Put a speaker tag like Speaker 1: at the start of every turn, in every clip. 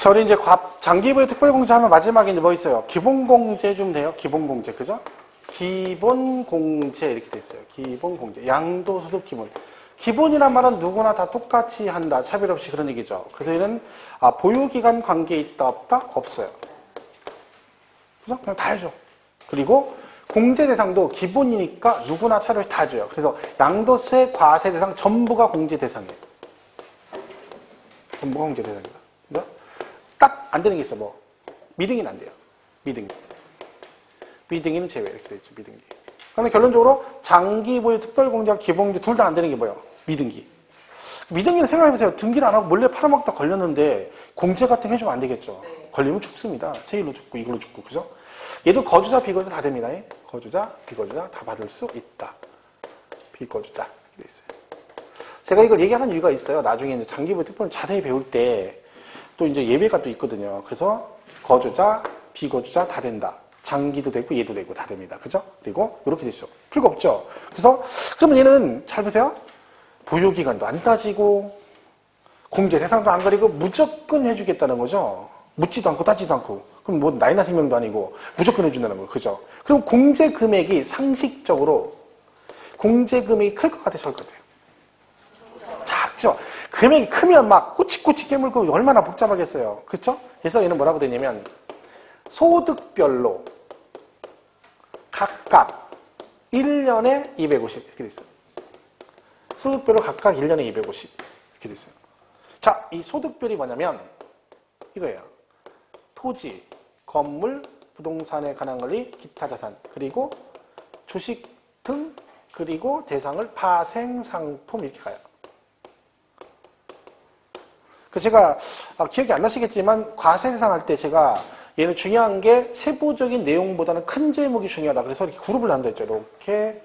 Speaker 1: 우리 이제 장기부의 특별공제 하면 마지막에 이제 뭐 있어요? 기본공제 좀 돼요? 기본공제, 그죠? 기본공제 이렇게 돼 있어요. 기본공제. 양도소득 기본. 기본이란 말은 누구나 다 똑같이 한다. 차별 없이 그런 얘기죠. 그래서 얘는 보유기간 관계 있다 없다? 없어요. 그죠? 그냥 다 해줘. 그리고 공제 대상도 기본이니까 누구나 차별 없이 다 줘요. 그래서 양도세, 과세 대상 전부가 공제 대상이에요. 전부가 공제 대상이다. 그죠? 딱 안 되는 게 있어. 뭐 미등기는 안 돼요. 미등기는 제외 이렇게 돼 있죠. 미등기. 그런데 결론적으로 장기보유 특별공제와 기본공제 둘 다 안 되는 게 뭐예요? 미등기는 생각해보세요. 등기를 안 하고 몰래 팔아먹다 걸렸는데 공제 같은 거 해주면 안 되겠죠.
Speaker 2: 네.
Speaker 1: 걸리면 죽습니다. 세일로 죽고 이걸로 죽고. 그죠? 얘도 거주자 비거주자 다 됩니다. 거주자 비거주자 다 받을 수 있다. 비거주자 이렇게 돼 있어요. 제가 이걸 얘기하는 이유가 있어요. 나중에 이제 장기보유 특별공제 자세히 배울 때 또 이제 예외가 또 있거든요. 그래서 거주자 비거주자 다 된다. 장기도 되고 얘도 되고 다 됩니다. 그죠? 그리고 이렇게 되죠. 필요 없죠. 그래서 그러면 얘는 잘 보세요. 보유기간도 안 따지고 공제 대상도 안 가리고 무조건 해주겠다는 거죠. 묻지도 않고 따지도 않고. 그럼 뭐 나이나 생명도 아니고 무조건 해준다는 거. 그죠? 그럼 공제 금액이 상식적으로 공제 금액이 클 것 같아요? 적을 것 같아요? 작죠? 금액이 크면 막 꼬치꼬치 깨물고 얼마나 복잡하겠어요. 그렇죠? 그래서 얘는 뭐라고 되냐면 소득별로 각각 1년에 250 이렇게 돼 있어요. 소득별로 각각 1년에 250 이렇게 돼 있어요. 자, 이 소득별이 뭐냐면 이거예요. 토지, 건물, 부동산에 관한 권리, 기타 자산, 그리고 주식 등, 그리고 대상을 파생상품 이렇게 가요. 제가 기억이 안 나시겠지만 과세 대상 할 때 제가 얘는 중요한 게 세부적인 내용보다는 큰 제목이 중요하다. 그래서 이렇게 그룹을 나눈다 했죠. 이렇게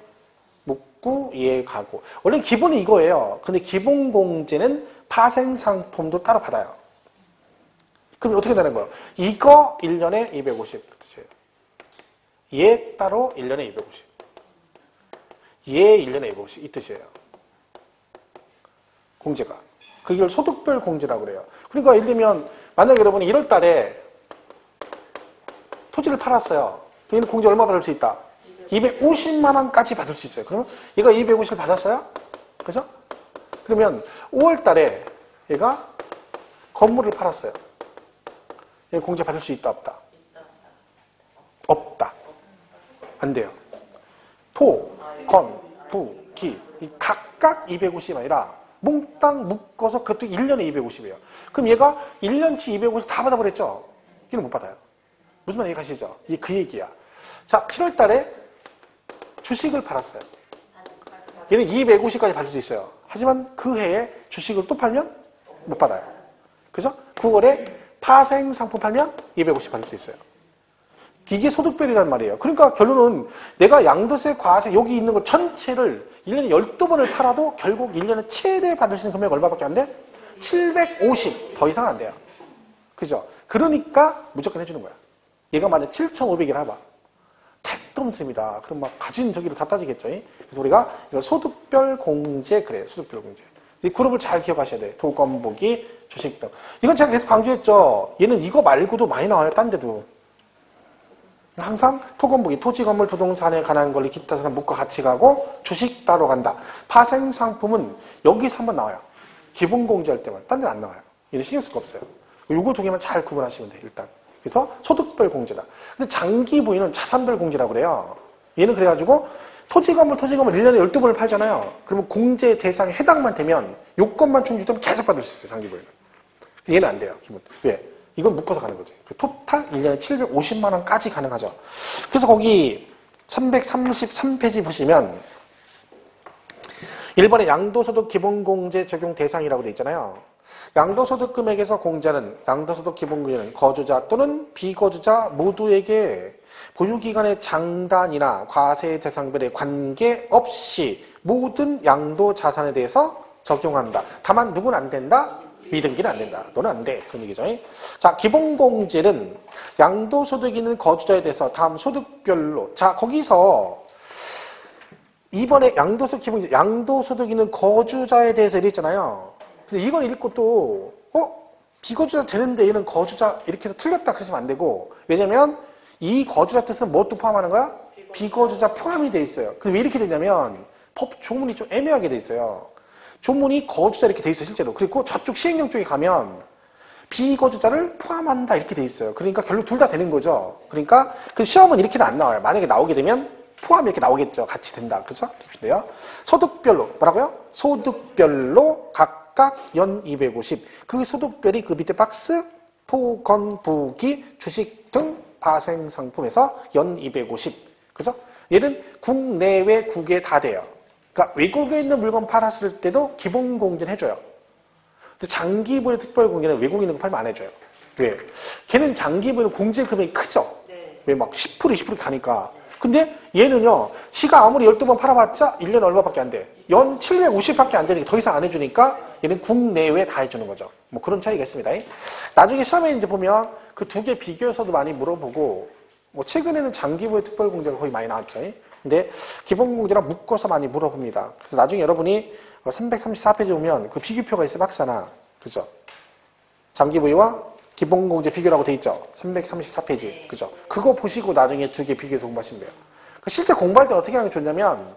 Speaker 1: 묻고 이해 가고. 원래 기본이 이거예요. 근데 기본공제는 파생상품도 따로 받아요. 그럼 어떻게 되는 거예요? 이거 1년에 250 그 뜻이에요. 얘 따로 1년에 250. 얘 1년에 250 이 뜻이에요. 공제가. 그걸 소득별 공제라고 그래요. 그러니까 예를 들면 만약에 여러분이 1월 달에 토지를 팔았어요. 얘는 공제 얼마 받을 수 있다? 250만 원까지 받을 수 있어요. 그러면 얘가 250을 받았어요? 그죠? 그러면 5월 달에 얘가 건물을 팔았어요. 얘 공제 받을 수 있다, 없다? 없다. 안 돼요. 토, 건, 부, 기. 이 각각 250이 아니라 몽땅 묶어서 그것도 1년에 250이에요. 그럼 얘가 1년치 250 다 받아버렸죠? 얘는 못 받아요. 무슨 말인지 가시죠? 이게 그 얘기야. 자, 7월 달에 주식을 팔았어요. 얘는 250까지 받을 수 있어요. 하지만 그 해에 주식을 또 팔면 못 받아요. 그죠? 9월에 파생 상품 팔면 250 받을 수 있어요. 이게 소득별이란 말이에요. 그러니까 결론은 내가 양도세, 과세 여기 있는 거 전체를 1년에 12번을 팔아도 결국 1년에 최대 받을 수 있는 금액이 얼마밖에 안 돼? 750. 더 이상 안 돼요. 그죠? 그러니까 무조건 해주는 거야. 얘가 만약 7,500이라 해봐. 택도 없습니다. 그럼 막 가진 저기로 다 따지겠죠. 그래서 우리가 이걸 소득별 공제 그래요. 소득별 공제. 이 그룹을 잘 기억하셔야 돼. 도건보기, 주식 등. 이건 제가 계속 강조했죠. 얘는 이거 말고도 많이 나와요. 딴 데도. 항상 토건보기, 토지, 건물, 부동산에 관한 권리, 기타 자산 묶어 같이 가고 주식 따로 간다. 파생상품은 여기서 한번 나와요. 기본공제할 때만. 딴 데는 안 나와요. 얘는 신경 쓸 거 없어요. 요거 두 개만 잘 구분하시면 돼요. 일단. 그래서 소득별 공제다. 근데 장기보유는 자산별 공제라고 그래요. 얘는 그래가지고 토지, 건물 1년에 12번을 팔잖아요. 그러면 공제 대상에 해당만 되면 요건만 충족되면 계속 받을 수 있어요. 장기보유는. 얘는 안 돼요. 기본. 왜? 이건 묶어서 가는 거지. 토탈 1년에 750만 원까지 가능하죠. 그래서 거기 333페이지 보시면 1번에 양도소득 기본공제 적용 대상이라고 돼 있잖아요. 양도소득 금액에서 공제하는 양도소득 기본공제는 거주자 또는 비거주자 모두에게 보유기간의 장단이나 과세 대상별에 관계없이 모든 양도자산에 대해서 적용한다. 다만 누구는 안 된다? 미등기는 안 된다. 너는 안 돼. 그런 얘기죠. 자, 기본공제는 양도소득이 있는 거주자에 대해서 다음 소득별로. 자, 거기서 이번에 양도소득 기본공제, 양도소득이 있는 거주자에 대해서 이랬잖아요. 근데 이건 읽고 또, 비거주자 되는데 얘는 거주자 이렇게 해서 틀렸다 그러시면 안 되고, 왜냐면 이 거주자 뜻은 뭐 또 포함하는 거야? 비거주자 포함이 돼 있어요. 근데 왜 이렇게 되냐면 법 조문이 좀 애매하게 돼 있어요. 조문이 거주자 이렇게 돼 있어요, 실제로. 그리고 저쪽 시행령 쪽에 가면 비거주자를 포함한다 이렇게 돼 있어요. 그러니까 결국 둘 다 되는 거죠. 그러니까 그 시험은 이렇게는 안 나와요. 만약에 나오게 되면 포함 이렇게 나오겠죠. 같이 된다. 그죠? 이렇게인데요. 소득별로 뭐라고요? 소득별로 각각 연 250. 그 소득별이 그 밑에 박스 토, 건, 부기, 주식 등 파생 상품에서 연 250. 그죠? 얘는 국내외 국외 다 돼요. 그러니까 외국에 있는 물건 팔았을 때도 기본 공제는 해줘요. 근데 장기보유 특별공제는 외국에 있는 거 팔면 안 해줘요. 왜? 걔는 장기보유는 공제 금액이 크죠? 네. 왜 막 10% 20% 가니까. 근데 얘는요, 시가 아무리 12번 팔아봤자 1년에 얼마밖에 안 돼. 연 750밖에 안 되니까 더 이상 안 해주니까 얘는 국내외 다 해주는 거죠. 뭐 그런 차이가 있습니다. 나중에 시험에 이제 보면 그 두 개 비교해서도 많이 물어보고, 뭐 최근에는 장기보유 특별공제가 거의 많이 나왔죠. 근데 기본공제랑 묶어서 많이 물어봅니다. 그래서 나중에 여러분이 334페이지 보면 그 비교표가 있어요, 박스 하나. 그죠? 장기보유와 기본공제 비교라고 돼 있죠? 334페이지. 그죠? 그거 보시고 나중에 두 개 비교해서 공부하시면 돼요. 실제 공부할 때 어떻게 하는 게 좋냐면,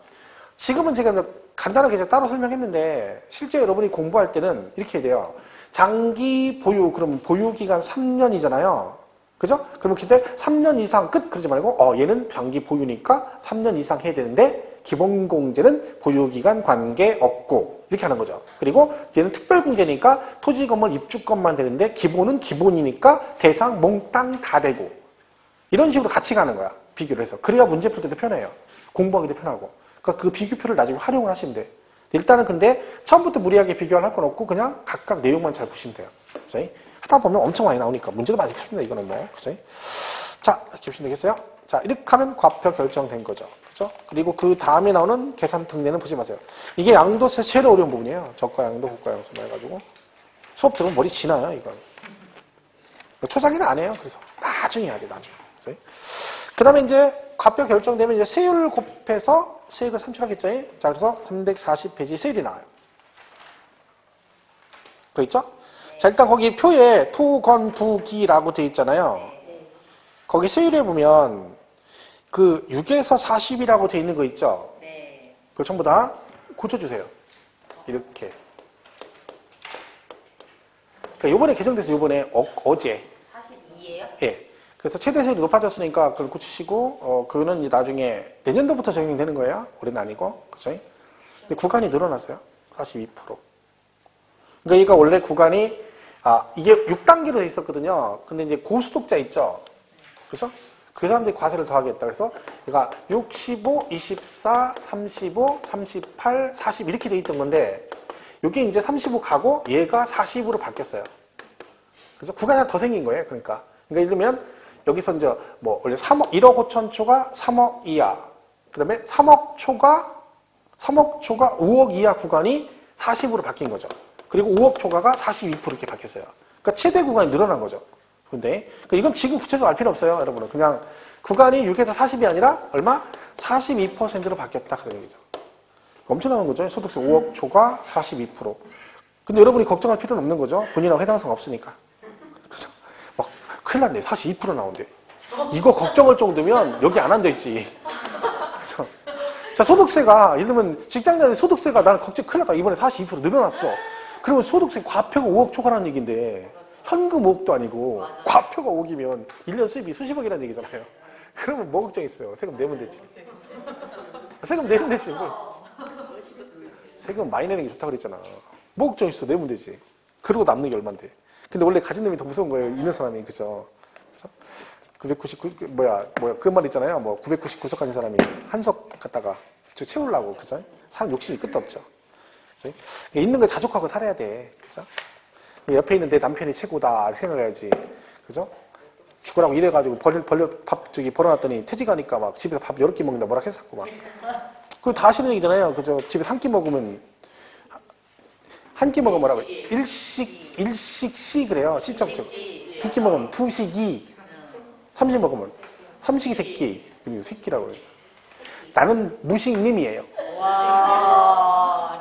Speaker 1: 지금은 제가 간단하게 제가 따로 설명했는데, 실제 여러분이 공부할 때는 이렇게 해야 돼요. 장기 보유, 그러면 보유기간 3년이잖아요. 그죠? 그러면 그때 3년 이상 끝 그러지 말고 얘는 장기 보유니까 3년 이상 해야 되는데 기본공제는 보유기간 관계없고 이렇게 하는 거죠. 그리고 얘는 특별공제니까 토지 건물 입주권만 되는데 기본은 기본이니까 대상 몽땅 다 되고 이런 식으로 같이 가는 거야. 비교를 해서. 그래야 문제 풀 때도 편해요. 공부하기도 편하고. 그러니까 그 비교표를 나중에 활용을 하시면 돼. 일단은 근데 처음부터 무리하게 비교를 할 건 없고 그냥 각각 내용만 잘 보시면 돼요. 그죠? 하다 보면 엄청 많이 나오니까 문제도 많이 풉니다. 이거는 뭐. 그죠? 자, 이렇게 보시면 되겠어요? 자, 이렇게 하면 과표 결정된 거죠. 그죠? 그리고 그 다음에 나오는 계산 특례는 보지 마세요. 이게 양도세 제일 어려운 부분이에요. 저가 양도, 고가 양도 해가지고. 수업 들으면 머리 지나요, 이건. 초장에는 안 해요. 그래서 나중에 하지, 나중에. 그 다음에 이제 과표 결정되면 이제 세율 곱해서 세액을 산출하겠죠? 자, 그래서 340페이지 세율이 나와요. 그거 있죠? 자, 일단 거기 표에 토, 건, 부, 기라고 돼 있잖아요. 거기 세율에 보면 그 6에서 40이라고 돼 있는 거 있죠? 그걸 전부 다 고쳐주세요. 이렇게. 그러니까 요번에 개정돼서 요번에 어제.
Speaker 2: 42예요?
Speaker 1: 예. 그래서 최대 세율이 높아졌으니까 그걸 고치시고, 그거는 나중에 내년도부터 적용되는 거예요. 올해는 아니고. 그죠? 근데 구간이 늘어났어요. 42%. 그러니까 얘가 원래 구간이 이게 6단계로 돼 있었거든요. 근데 이제 고소득자 있죠? 그죠? 그 사람들이 과세를 더하겠다. 그래서 얘가 65, 24, 35, 38, 40 이렇게 돼 있던 건데, 이게 이제 35 가고 얘가 40으로 바뀌었어요. 그죠? 구간이 하나 더 생긴 거예요. 그러니까 예를 들면 여기서 이제 뭐 원래 1억 5천 초가 3억 이하, 그 다음에 3억 초가 5억 이하 구간이 40으로 바뀐 거죠. 그리고 5억 초과가 42% 이렇게 바뀌었어요. 그러니까 최대 구간이 늘어난 거죠. 근데 이건 지금 구체적으로 알 필요 없어요, 여러분은. 그냥 구간이 6에서 40이 아니라 얼마? 42%로 바뀌었다 그런 얘기죠. 엄청난 거죠. 소득세 5억 초과 42%. 근데 여러분이 걱정할 필요는 없는 거죠. 본인하고 해당 사항 없으니까. 그래서 막 큰일 났네. 42% 나온대. 이거 걱정할 정도면 여기 안 앉아있지. 그래서 자, 소득세가 예를 들면 직장인의 소득세가 나는 걱정 큰일 났다. 이번에 42% 늘어났어. 그러면 소득세 과표가 5억 초과라는 얘기인데 현금 5억도 아니고 과표가 5억이면 1년 수입이 수십억이라는 얘기잖아요. 그러면 뭐 걱정 있어요. 세금 내면 되지. 세금 내면 되지. 뭐. 세금 많이 내는 게 좋다 그랬잖아. 뭐 걱정 있어. 내면 되지. 그러고 남는 게 얼만데. 근데 원래 가진 놈이 더 무서운 거예요. 있는 사람이. 그죠? 999, 그 말 있잖아요. 뭐 999석 가진 사람이 한석 갖다가 채우려고. 그죠? 사람 욕심이 끝도 없죠. 그죠? 있는 걸 자족하고 살아야 돼. 그죠? 옆에 있는 내 남편이 최고다 생각해야지. 그죠? 죽으라고 이래가지고 벌어놨더니 퇴직하니까 막 집에서 밥 여러 끼 먹는다 뭐라 했었고 막. 그거 다 하시는 얘기잖아요. 그죠? 집에서 한 끼 먹으면 한 끼 먹으면 뭐라고 일식시 그래요. 시점적. 두 끼 먹으면 두식이. 삼식 먹으면 삼식이 새끼. 새끼라고 그래요. 나는 무식님이에요.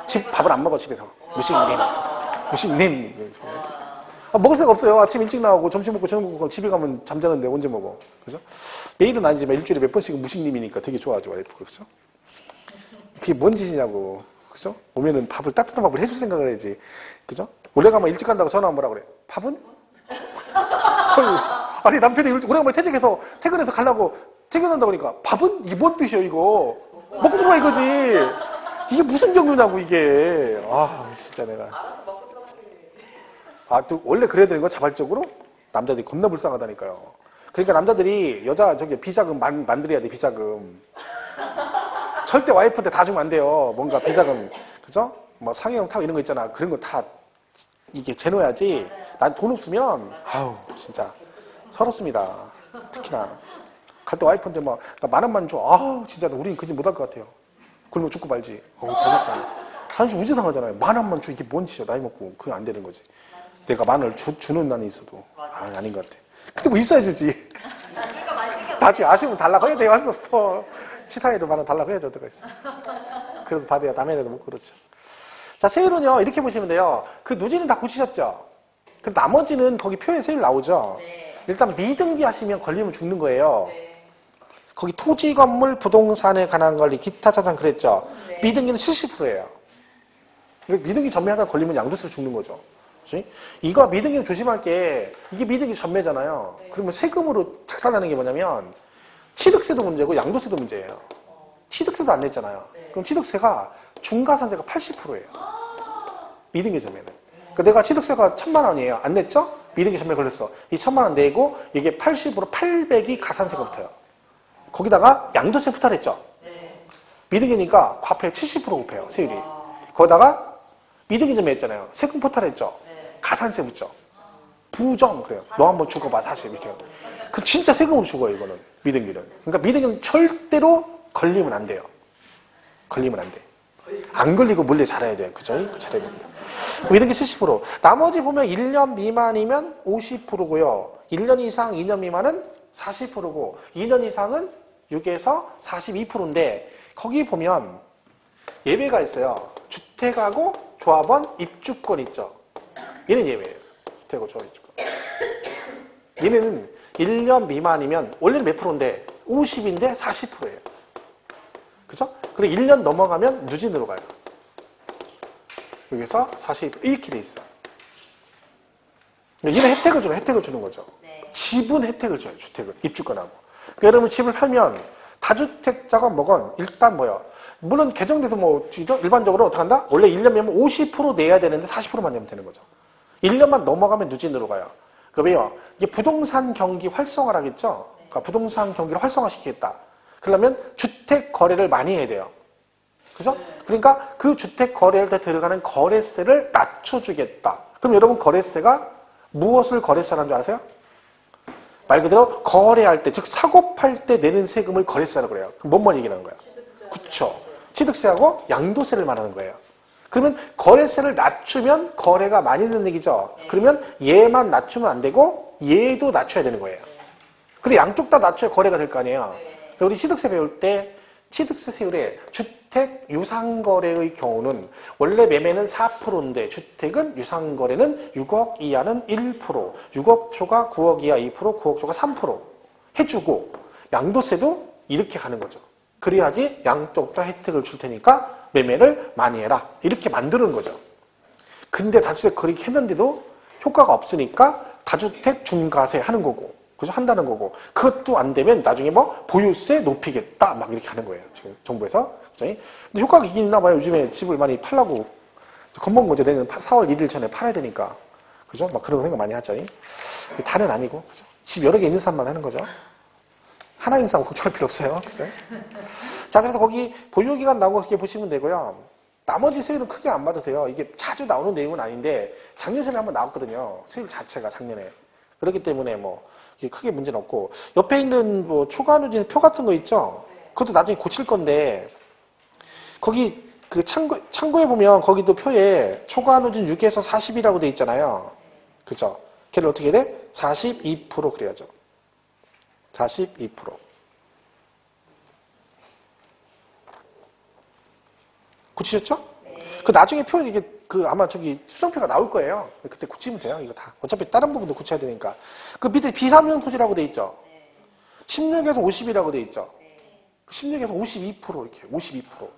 Speaker 1: 집 밥을 안 먹어 집에서. 무식님. 먹을 새가 없어요. 아침 일찍 나오고 점심 먹고 저녁 먹고 집에 가면 잠자는데 언제 먹어. 그죠? 매일은 아니지만 일주일에 몇 번씩은 무식님이니까 되게 좋아하죠. 와이프. 그죠? 그게 뭔 짓이냐고. 그죠? 오면은 밥을, 따뜻한 밥을 해줄 생각을 해야지. 그죠? 오래가면 일찍 간다고 전화하면 뭐라 그래? 밥은? 아니, 남편이 오래가면 퇴직해서, 퇴근해서 가려고 퇴근한다고 하니까 밥은? 이게 뭔 뜻이야, 이거? 먹고 들어와 이거지. 이게 무슨 경유냐고, 이게. 아, 진짜 내가.
Speaker 2: 알아서 먹고 들어가야지.
Speaker 1: 아, 또 원래 그래야 되는 거 자발적으로? 남자들이 겁나 불쌍하다니까요. 그러니까 남자들이 여자 비자금 만들어야 돼, 비자금. 절대 와이프한테 다 주면 안 돼요. 뭔가 비자금, 그죠? 뭐 상해용 타고 이런 거 있잖아. 그런 거 다 이게 재놓아야지. 난 돈 없으면, 아우, 진짜 서럽습니다. 특히나. 갈 때 와이프한테 막, 나 10,000원만 줘. 아우, 진짜 우린 그 짓 못할 것 같아요. 굶어 죽고 말지. 자존심 우지 상하잖아요. 10,000원만 줘. 이게 뭔 짓이야. 나이 먹고. 그게 안 되는 거지. 내가 10,000원을 주는 난이 있어도. 아, 아닌 것 같아. 근데 뭐 있어야 주지. 나중에 아쉬우면 달라고 해야 돼요. 할 수 없어. 치사해도 10,000원 달라고 해야죠. 어떡하 있어. 그래도 받아야 남의 애도 못 그렇죠. 자, 세율은요, 이렇게 보시면 돼요. 그 누지는 다 고치셨죠? 그럼 나머지는 거기 표에 세율 나오죠?
Speaker 2: 네.
Speaker 1: 일단 미등기 하시면 걸리면 죽는 거예요.
Speaker 2: 네.
Speaker 1: 거기 토지, 건물, 부동산에 관한 권리, 기타 자산 그랬죠?
Speaker 2: 네.
Speaker 1: 미등기는 70%예요. 미등기 전매하다 걸리면 양도세로 죽는 거죠. 그치? 이거 미등기는 조심할 게, 이게 미등기 전매잖아요.
Speaker 2: 네.
Speaker 1: 그러면 세금으로 작살나는 게 뭐냐면, 취득세도 문제고 양도세도 문제예요. 취득세도 안 냈잖아요.
Speaker 2: 네.
Speaker 1: 그럼 취득세가 중과산세가 80%예요. 미등기 전매는. 그러니까 내가 취득세가 1,000,000원이에요. 안 냈죠? 미등기 전매 걸렸어. 이 1,000,000원 내고 이게 80으로 800이 가산세가 붙어요. 거기다가 양도세 부탈했죠?
Speaker 2: 네.
Speaker 1: 미등기니까 과표에 70% 곱해요. 세율이. 거기다가 미등기 전매 했잖아요. 세금 포탈했죠?
Speaker 2: 네.
Speaker 1: 가산세 붙죠? 부정 그래요. 너 한번 죽어봐 사실 이렇게. 그 진짜 세금으로 죽어요 이거는 미등기는. 그러니까 미등기는 절대로 걸리면 안 돼요. 걸리면 안 돼. 안 걸리고 몰래 잘해야 돼요. 그죠? 잘해야 됩니다. 미등기 70%. 나머지 보면 1년 미만이면 50%고요. 1년 이상 2년 미만은 40%고 2년 이상은 6에서 42%인데 거기 보면 예외가 있어요. 주택하고 조합원 입주권 있죠. 얘는 예외예요. 주택하고 조합원 입주권. 얘네는 1년 미만이면 원래는 몇 프로인데 50인데 40%예요. 그죠? 그리고 1년 넘어가면 누진으로 가요. 여기서 40 이렇게 돼 있어요. 얘는 혜택을 주는 거죠.
Speaker 2: 네.
Speaker 1: 집은 혜택을 줘요. 주택을 입주권하고. 그러니까 여러분 집을 팔면 다주택자건 뭐건 일단 뭐요. 물론 개정돼서 뭐 일반적으로 어떻게 한다? 원래 1년이면 50% 내야 되는데 40%만 내면 되는 거죠. 1년만 넘어가면 누진으로 가요. 그 왜요? 이게 부동산 경기 활성화라겠죠? 그러니까 부동산 경기를 활성화시키겠다. 그러려면 주택 거래를 많이 해야 돼요. 그죠? 그러니까 그 주택 거래할 때 들어가는 거래세를 낮춰주겠다. 그럼 여러분 거래세가 무엇을 거래세라는 줄 아세요? 말 그대로 거래할 때, 즉 사고 팔 때 내는 세금을 거래세라고 그래요. 그럼 뭔 얘기하는 거예요? 그쵸. 취득세하고 양도세를 말하는 거예요. 그러면 거래세를 낮추면 거래가 많이 되는 얘기죠. 그러면 얘만 낮추면 안 되고 얘도 낮춰야 되는 거예요. 근데 양쪽 다 낮춰야 거래가 될 거 아니에요. 우리 취득세 배울 때 취득세 세율에 주택 유상거래의 경우는 원래 매매는 4%인데 주택은 유상거래는 6억 이하는 1%, 6억 초과 9억 이하 2%, 9억 초과 3% 해주고 양도세도 이렇게 가는 거죠. 그래야지 양쪽 다 혜택을 줄 테니까 매매를 많이 해라. 이렇게 만드는 거죠. 근데 다주택 그렇게 했는데도 효과가 없으니까 다주택 중과세 하는 거고. 그죠? 한다는 거고. 그것도 안 되면 나중에 뭐 보유세 높이겠다. 막 이렇게 하는 거예요. 지금 정부에서. 그죠? 근데 효과가 있긴 있나 봐요. 요즘에 집을 많이 팔라고. 겁먹은 거죠. 내년 4월 1일 전에 팔아야 되니까. 그죠? 막 그런 생각 많이 하죠. 다는 아니고. 그죠? 집 여러 개 있는 사람만 하는 거죠. 하나인 사람 걱정할 필요 없어요. 그죠? 자, 그래서 거기 보유기간 나오고 그렇게 보시면 되고요. 나머지 세율은 크게 안 받아도 돼요. 이게 자주 나오는 내용은 아닌데 작년에 한번 나왔거든요. 세율 자체가 작년에. 그렇기 때문에 뭐 이게 크게 문제는 없고 옆에 있는 뭐 초과누진 표 같은 거 있죠? 그것도 나중에 고칠 건데 거기 그 참고해 보면 거기도 표에 초과누진 6에서 40이라고 돼 있잖아요. 그죠? 걔를 어떻게 해야 돼? 42% 그래야죠. 42%. 고치셨죠?
Speaker 2: 네.
Speaker 1: 그 나중에 표 이게 아마 저기 수정표가 나올 거예요. 그때 고치면 돼요. 이거 다. 어차피 다른 부분도 고쳐야 되니까. 그 밑에 비삼용 토지라고 돼 있죠. 16에서 50이라고 돼 있죠. 16에서 52% 이렇게 52%.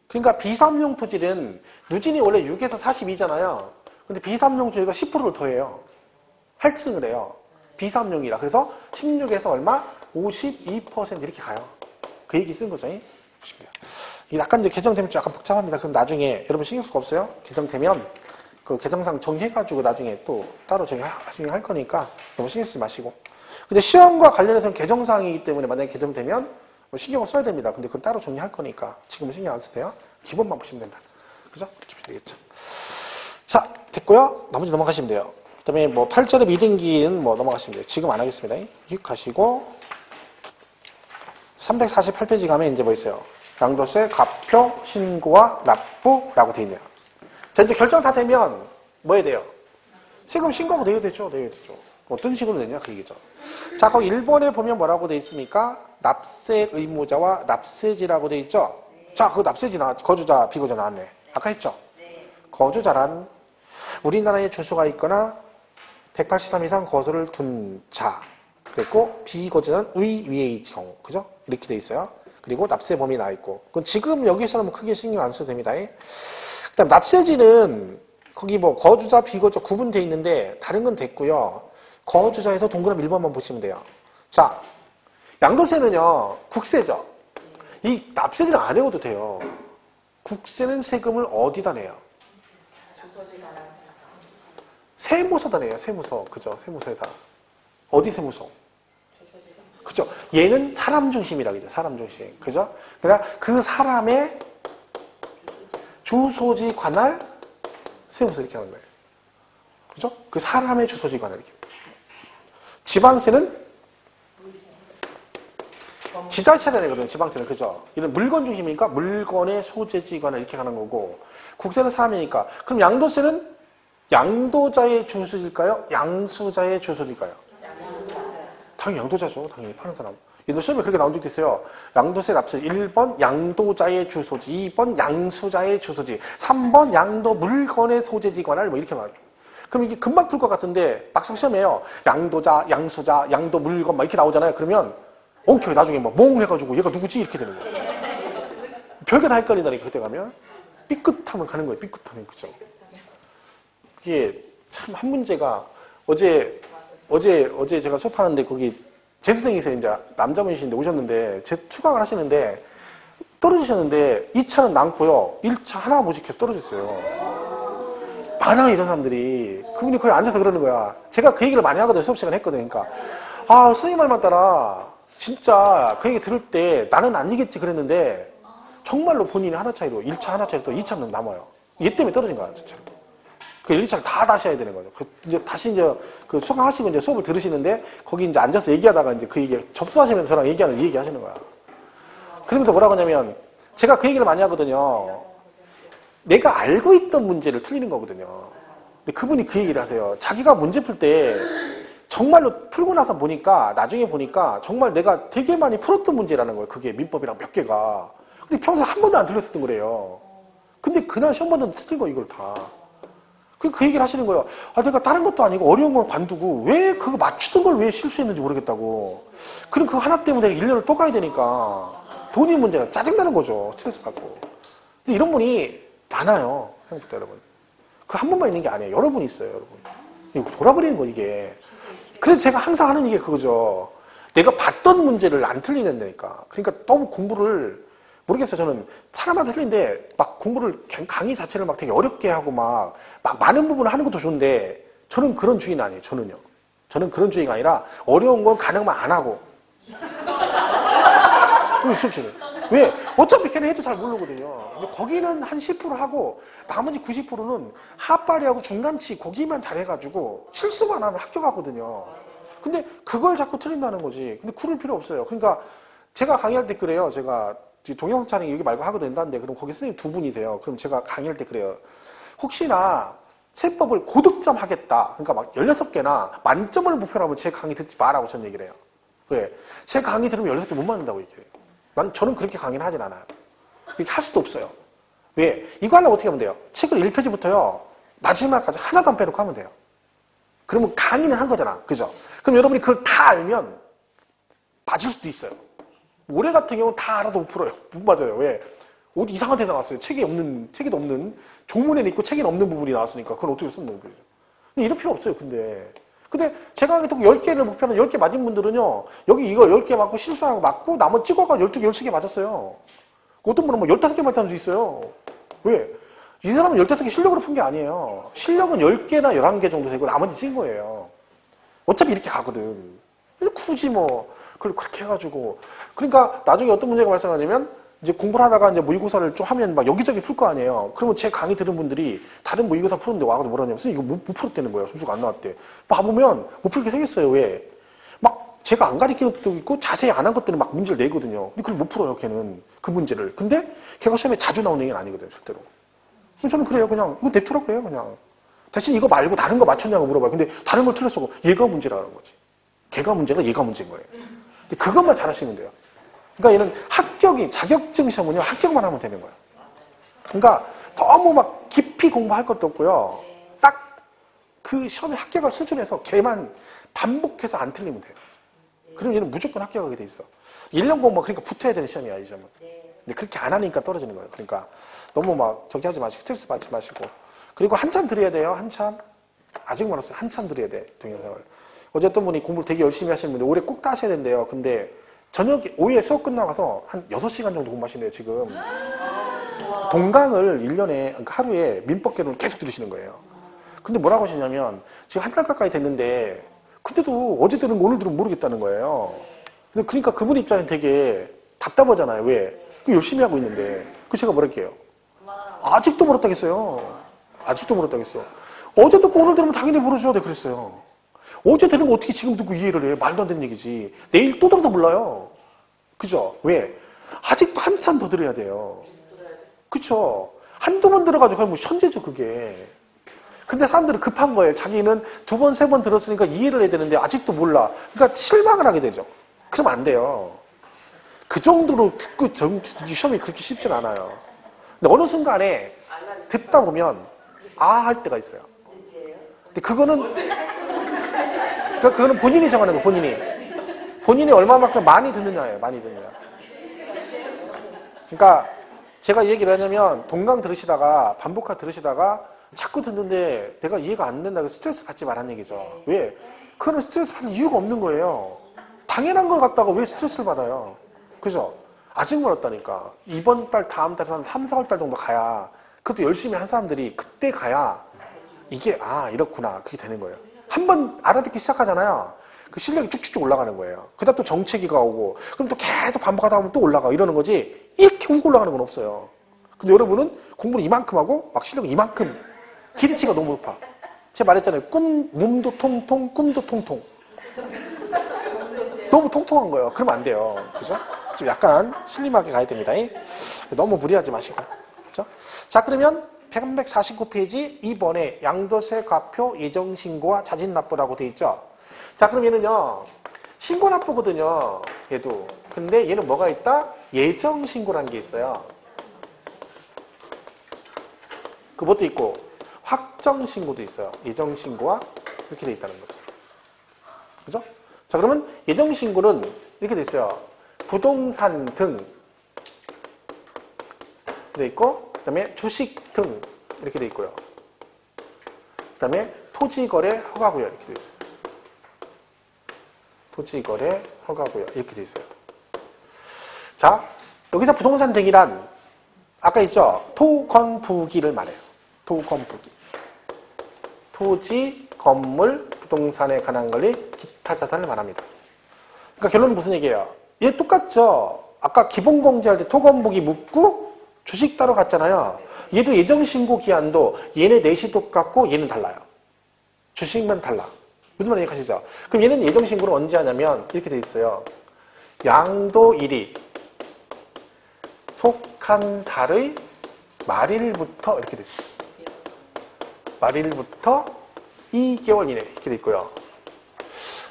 Speaker 1: 그러니까 비삼용 토지는 누진이 원래 6에서 42잖아요. 근데 비삼용 토지에서 10%를 더해요. 할증을 해요. 비삼용이라. 그래서 16에서 얼마? 52% 이렇게 가요. 그 얘기 쓴 거죠. 보시면 이게 약간 이제 개정되면 좀 약간 복잡합니다. 그럼 나중에 여러분 신경 쓸 거 없어요? 개정되면 그 개정상 정해가지고 나중에 또 따로 정할 거니까 너무 신경 쓰지 마시고. 근데 시험과 관련해서는 개정사항이기 때문에 만약에 개정되면 뭐 신경을 써야 됩니다. 근데 그건 따로 정리할 거니까 지금은 신경 안 쓰세요. 기본만 보시면 된다. 그죠? 이렇게 보시면 되겠죠. 자, 됐고요. 나머지 넘어가시면 돼요. 그 다음에 뭐 8절의 미등기는 뭐 넘어가시면 돼요. 지금 안 하겠습니다. 이익하시고 348페이지 가면 이제 뭐 있어요? 양도세, 과표, 신고와 납부라고 되어 있네요. 자, 이제 결정 다 되면 뭐 해야 돼요? 세금 신고하고 내야 되죠. 내야 되죠. 어떤 식으로 내냐? 그 얘기죠. 자, 거기 1번에 보면 뭐라고 되어 있습니까? 납세 의무자와 납세지라고 되어 있죠? 자, 그 납세지 거주자, 비거주자 나왔네. 아까 했죠? 거주자란 우리나라에 주소가 있거나 183 이상 거소를 둔 자. 그랬고, 비거주자는 위의 경우. 그죠? 이렇게 돼 있어요. 그리고 납세 범위 나와 있고. 그건 지금 여기서는 뭐 크게 신경 안 써도 됩니다. 그 다음 납세지는 거기 뭐 거주자, 비거주자 구분되어 있는데 다른 건 됐고요. 거주자에서 동그라미 1번만 보시면 돼요. 자, 양도세는요, 국세죠. 이 납세지는 안 외워도 돼요. 국세는 세금을 어디다 내요? 세무서다 내요, 세무서. 그죠? 세무서에다. 어디 세무서? 그죠? 얘는 사람 중심이라 그러죠. 사람 중심. 그죠? 그러니까 그 사람의 주소지 관할 세무서 이렇게 하는 거예요. 그죠? 그 사람의 주소지 관할 이렇게. 지방세는 지자체가 내거든요. 지방세는. 그죠? 이런 물건 중심이니까 물건의 소재지 관할 이렇게 가는 거고, 국세는 사람이니까. 그럼 양도세는 양도자의 주소지일까요? 양수자의 주소지일까요? 당연히 양도자죠. 당연히 파는 사람. 얘도 시험에 그렇게 나온 적도 있어요. 양도세 납세 1번 양도자의 주소지, 2번 양수자의 주소지, 3번 양도 물건의 소재지 관할 뭐 이렇게 말하죠. 그럼 이게 금방 풀 것 같은데 막상 시험에요. 양도자, 양수자, 양도 물건 막 이렇게 나오잖아요. 그러면 엉켜요. 나중에 뭐 몽 해가지고 얘가 누구지? 이렇게 되는 거예요. 별게 다 헷갈린다니까 그때 가면. 삐끗하면 가는 거예요. 삐끗하면. 그죠? 그게 참 한 문제가 어제 제가 수업하는데 거기 재수생이세요. 이제 남자분이신데 오셨는데 추강을 하시는데 떨어지셨는데 2차는 남고요. 1차 하나 모집해서 떨어졌어요. 많아요, 이런 사람들이. 그분이 거기 앉아서 그러는 거야. 제가 그 얘기를 많이 하거든요. 수업 시간에 했거든요. 그러니까 선생님 말만 따라 진짜 그 얘기 들을 때 나는 아니겠지 그랬는데 정말로 본인이 하나 차이로 1차 하나 차이로 또 2차는 남아요. 얘 때문에 떨어진 거야, 진짜로. 그 1, 2차를 다 다시 해야 되는 거죠. 이제 다시 이제 그 수강하시고 이제 수업을 들으시는데 거기 이제 앉아서 얘기하다가 이제 그 얘기 접수하시면서 저랑 얘기하는 이 얘기 하시는 거야. 그러면서 뭐라고 하냐면 제가 그 얘기를 많이 하거든요. 내가 알고 있던 문제를 틀리는 거거든요. 근데 그분이 그 얘기를 하세요. 자기가 문제 풀 때 정말로 풀고 나서 보니까 나중에 보니까 정말 내가 되게 많이 풀었던 문제라는 거예요. 그게 민법이랑 몇 개가. 근데 평소에 한 번도 안 틀렸었던 거래요. 근데 그날 시험 봤는데 틀린 거 이걸 다. 그 얘기를 하시는 거예요. 내가 다른 것도 아니고 어려운 건 관두고 왜 그거 맞추던 걸 왜 실수했는지 모르겠다고. 그럼 그거 하나 때문에 내가 1년을 또 가야 되니까 돈이 문제가 짜증나는 거죠. 스트레스 받고. 근데 이런 분이 많아요. 생각보다 여러분. 그 한 분만 있는 게 아니에요. 여러 분 있어요. 여러분. 이거 돌아버리는 거 이게. 그래서 제가 항상 하는 이게 그거죠. 내가 봤던 문제를 안 틀리는다니까. 그러니까 너무 공부를 모르겠어요. 저는 사람마다 틀린데 막 공부를 강의 자체를 막 되게 어렵게 하고 막 많은 부분을 하는 것도 좋은데 저는 그런 주의는 아니에요. 저는 그런 주의가 아니라 어려운 건 가능하면 안 하고. 왜? 어차피 걔는 해도 잘 모르거든요. 근데 거기는 한 10% 하고 나머지 90%는 하빠리하고 중간치 거기만 잘해가지고 실수만 하면 합격하거든요. 근데 그걸 자꾸 틀린다는 거지. 근데 그럴 필요 없어요. 그러니까 제가 강의할 때 그래요. 제가 동영상 촬영 여기 말고 하고 된다는데 그럼 거기 선생님 두 분이세요. 그럼 제가 강의할 때 그래요. 혹시나 세법을 고득점 하겠다. 그러니까 막 16개나 만점을 목표로 하면 제 강의 듣지 마라고 저는 얘기를 해요. 왜? 제 강의 들으면 16개 못 맞는다고 얘기해요. 저는 그렇게 강의를 하진 않아요. 그렇게 할 수도 없어요. 왜? 이거 하려면 어떻게 하면 돼요? 책을 1페이지부터요. 마지막까지 하나도 안 빼놓고 하면 돼요. 그러면 강의는 한 거잖아. 그죠? 그럼 여러분이 그걸 다 알면 맞을 수도 있어요. 올해 같은 경우는 다 알아도 못 풀어요. 못 맞아요. 왜? 어디 이상한 데다 나왔어요. 책에도 없는, 조문에는 있고 책에는 없는 부분이 나왔으니까 그걸 어떻게 쓰는 거예요? 이럴 필요 없어요, 근데 제가 하게 듣고 10개를 목표는 10개 맞은 분들은요, 여기 이거 10개 맞고 실수하는 거 맞고 나머지 찍어가 12개, 13개 맞았어요. 어떤 분은 뭐 15개 맞다는 수 있어요. 왜? 이 사람은 15개 실력으로 푼 게 아니에요. 실력은 10개나 11개 정도 되고 나머지 찍은 거예요. 어차피 이렇게 가거든. 굳이 뭐, 그걸 그렇게 해가지고. 그러니까 나중에 어떤 문제가 발생하냐면, 이제 공부를 하다가 이제 모의고사를 좀 하면 막 여기저기 풀 거 아니에요. 그러면 제 강의 들은 분들이 다른 모의고사 푸는데 와가지고 뭐라 하냐면, 선생님 이거 못 풀었다는 거예요. 점수가 안 나왔대. 봐보면 못 풀게 생겼어요. 왜? 막 제가 안 가르친 것도 있고 자세히 안 한 것들은 막 문제를 내거든요. 근데 그걸 못 풀어요, 걔는. 그 문제를. 근데 걔가 시험에 자주 나오는 얘기는 아니거든요, 절대로. 그럼 저는 그래요, 그냥. 이거 냅두라고 그래요, 그냥. 대신 이거 말고 다른 거 맞췄냐고 물어봐요. 근데 다른 걸 틀렸어. 얘가 문제라는 거지. 걔가 문제가 얘가 문제인 거예요. 근데 그것만 잘하시면 돼요. 그러니까 얘는 합격이, 자격증 시험은요, 합격만 하면 되는 거예요. 그러니까 너무 막 깊이 공부할 것도 없고요. 딱 그 시험에 합격할 수준에서 걔만 반복해서 안 틀리면 돼요. 그럼 얘는 무조건 합격하게 돼 있어. 1년 공부, 그러니까 붙어야 되는 시험이야, 이 시험은. 근데 그렇게 안 하니까 떨어지는 거예요. 그러니까 너무 막 저기 하지 마시고, 스트레스 받지 마시고. 그리고 한참 들어야 돼요, 한참. 아직 멀었어요. 한참 들어야 돼, 동영상을. 어제 어떤 분이 공부를 되게 열심히 하시는 분데 올해 꼭 따셔야 된대요. 근데 저녁에, 오후에 수업 끝나가서 한 6시간 정도 공부하시네요, 지금. 동강을 1년에, 그러니까 하루에 민법개론을 계속 들으시는 거예요. 근데 뭐라고 하시냐면, 지금 한 달 가까이 됐는데, 근데도 어제 들은 거 오늘 들으면 모르겠다는 거예요. 근데 그러니까 그분 입장엔 되게 답답하잖아요. 왜? 그 열심히 하고 있는데. 그 제가 뭐랄게요. 아직도 모르겠다겠어요. 아직도 모르겠다겠어. 어제 듣고 오늘 들으면 당연히 모르죠. 내가 그랬어요. 어제 들은 거 어떻게 지금 듣고 이해를 해? 말도 안 되는 얘기지. 내일 또 들어도 몰라요. 그죠? 왜? 아직도 한참 더 들어야 돼요. 그쵸? 한두 번 들어가지고 뭐 천재죠, 그게. 근데 사람들은 급한 거예요. 자기는 2번, 3번 들었으니까 이해를 해야 되는데 아직도 몰라. 그러니까 실망을 하게 되죠. 그러면 안 돼요. 그 정도로 듣고 시험이 그렇게 쉽진 않아요. 근데 어느 순간에 듣다 보면 할 때가 있어요. 근데 그거는 본인이 정하는 거예요. 본인이 얼마만큼 많이 듣느냐예요. 많이 듣느냐. 그러니까 제가 이 얘기를 하냐면 동강 들으시다가 반복하 들으시다가 자꾸 듣는데 내가 이해가 안 된다고 스트레스 받지 말라는 얘기죠. 왜? 그거는 스트레스 받을 이유가 없는 거예요. 당연한 걸 갖다가 왜 스트레스를 받아요? 그죠? 아직 멀었다니까. 이번 달, 다음 달에 한 3, 4월 달 정도 가야, 그것도 열심히 한 사람들이 그때 가야 이게 이렇구나. 그게 되는 거예요. 한번 알아듣기 시작하잖아요. 그 실력이 쭉쭉쭉 올라가는 거예요. 그다음 또 정체기가 오고 그럼 또 계속 반복하다 보면 또 올라가 이러는 거지 이렇게 공부 올라가는 건 없어요. 근데 여러분은 공부를 이만큼 하고 막 실력이 이만큼 기대치가 너무 높아. 제가 말했잖아요. 몸도 통통, 꿈도 통통. 너무 통통한 거예요. 그러면 안 돼요. 그죠? 좀 약간 슬림하게 가야 됩니다. 너무 무리하지 마시고. 그죠? 자, 그러면 149페이지 2번에 양도세 과표 예정신고와 자진납부라고 돼 있죠? 자, 그럼 얘는요, 신고납부거든요. 얘도. 근데 얘는 뭐가 있다? 예정신고라는 게 있어요. 그것도 있고, 확정신고도 있어요. 예정신고와 이렇게 돼 있다는 거죠. 그죠? 자, 그러면 예정신고는 이렇게 돼 있어요. 부동산 등 돼 있고, 그 다음에 주식 등 이렇게 돼 있고요. 그 다음에 토지거래 허가구역 이렇게 돼 있어요. 토지거래 허가구역 이렇게 돼 있어요. 자, 여기서 부동산 등이란 아까 있죠? 토건부기를 말해요. 토건부기. 토지, 건물, 부동산에 관한 권리, 기타 자산을 말합니다. 그러니까 결론은 무슨 얘기예요? 얘 똑같죠? 아까 기본공제할 때 토건부기 묻고 주식 따로 갔잖아요. 얘도 예정신고 기한도 얘네 넷이 똑같고 얘는 달라요. 주식만 달라. 무슨 말인지 가시죠? 그럼 얘는 예정신고를 언제 하냐면 이렇게 돼 있어요. 양도일이 속한 달의 말일부터 이렇게 돼 있어요. 말일부터 2개월 이내 이렇게 돼 있고요.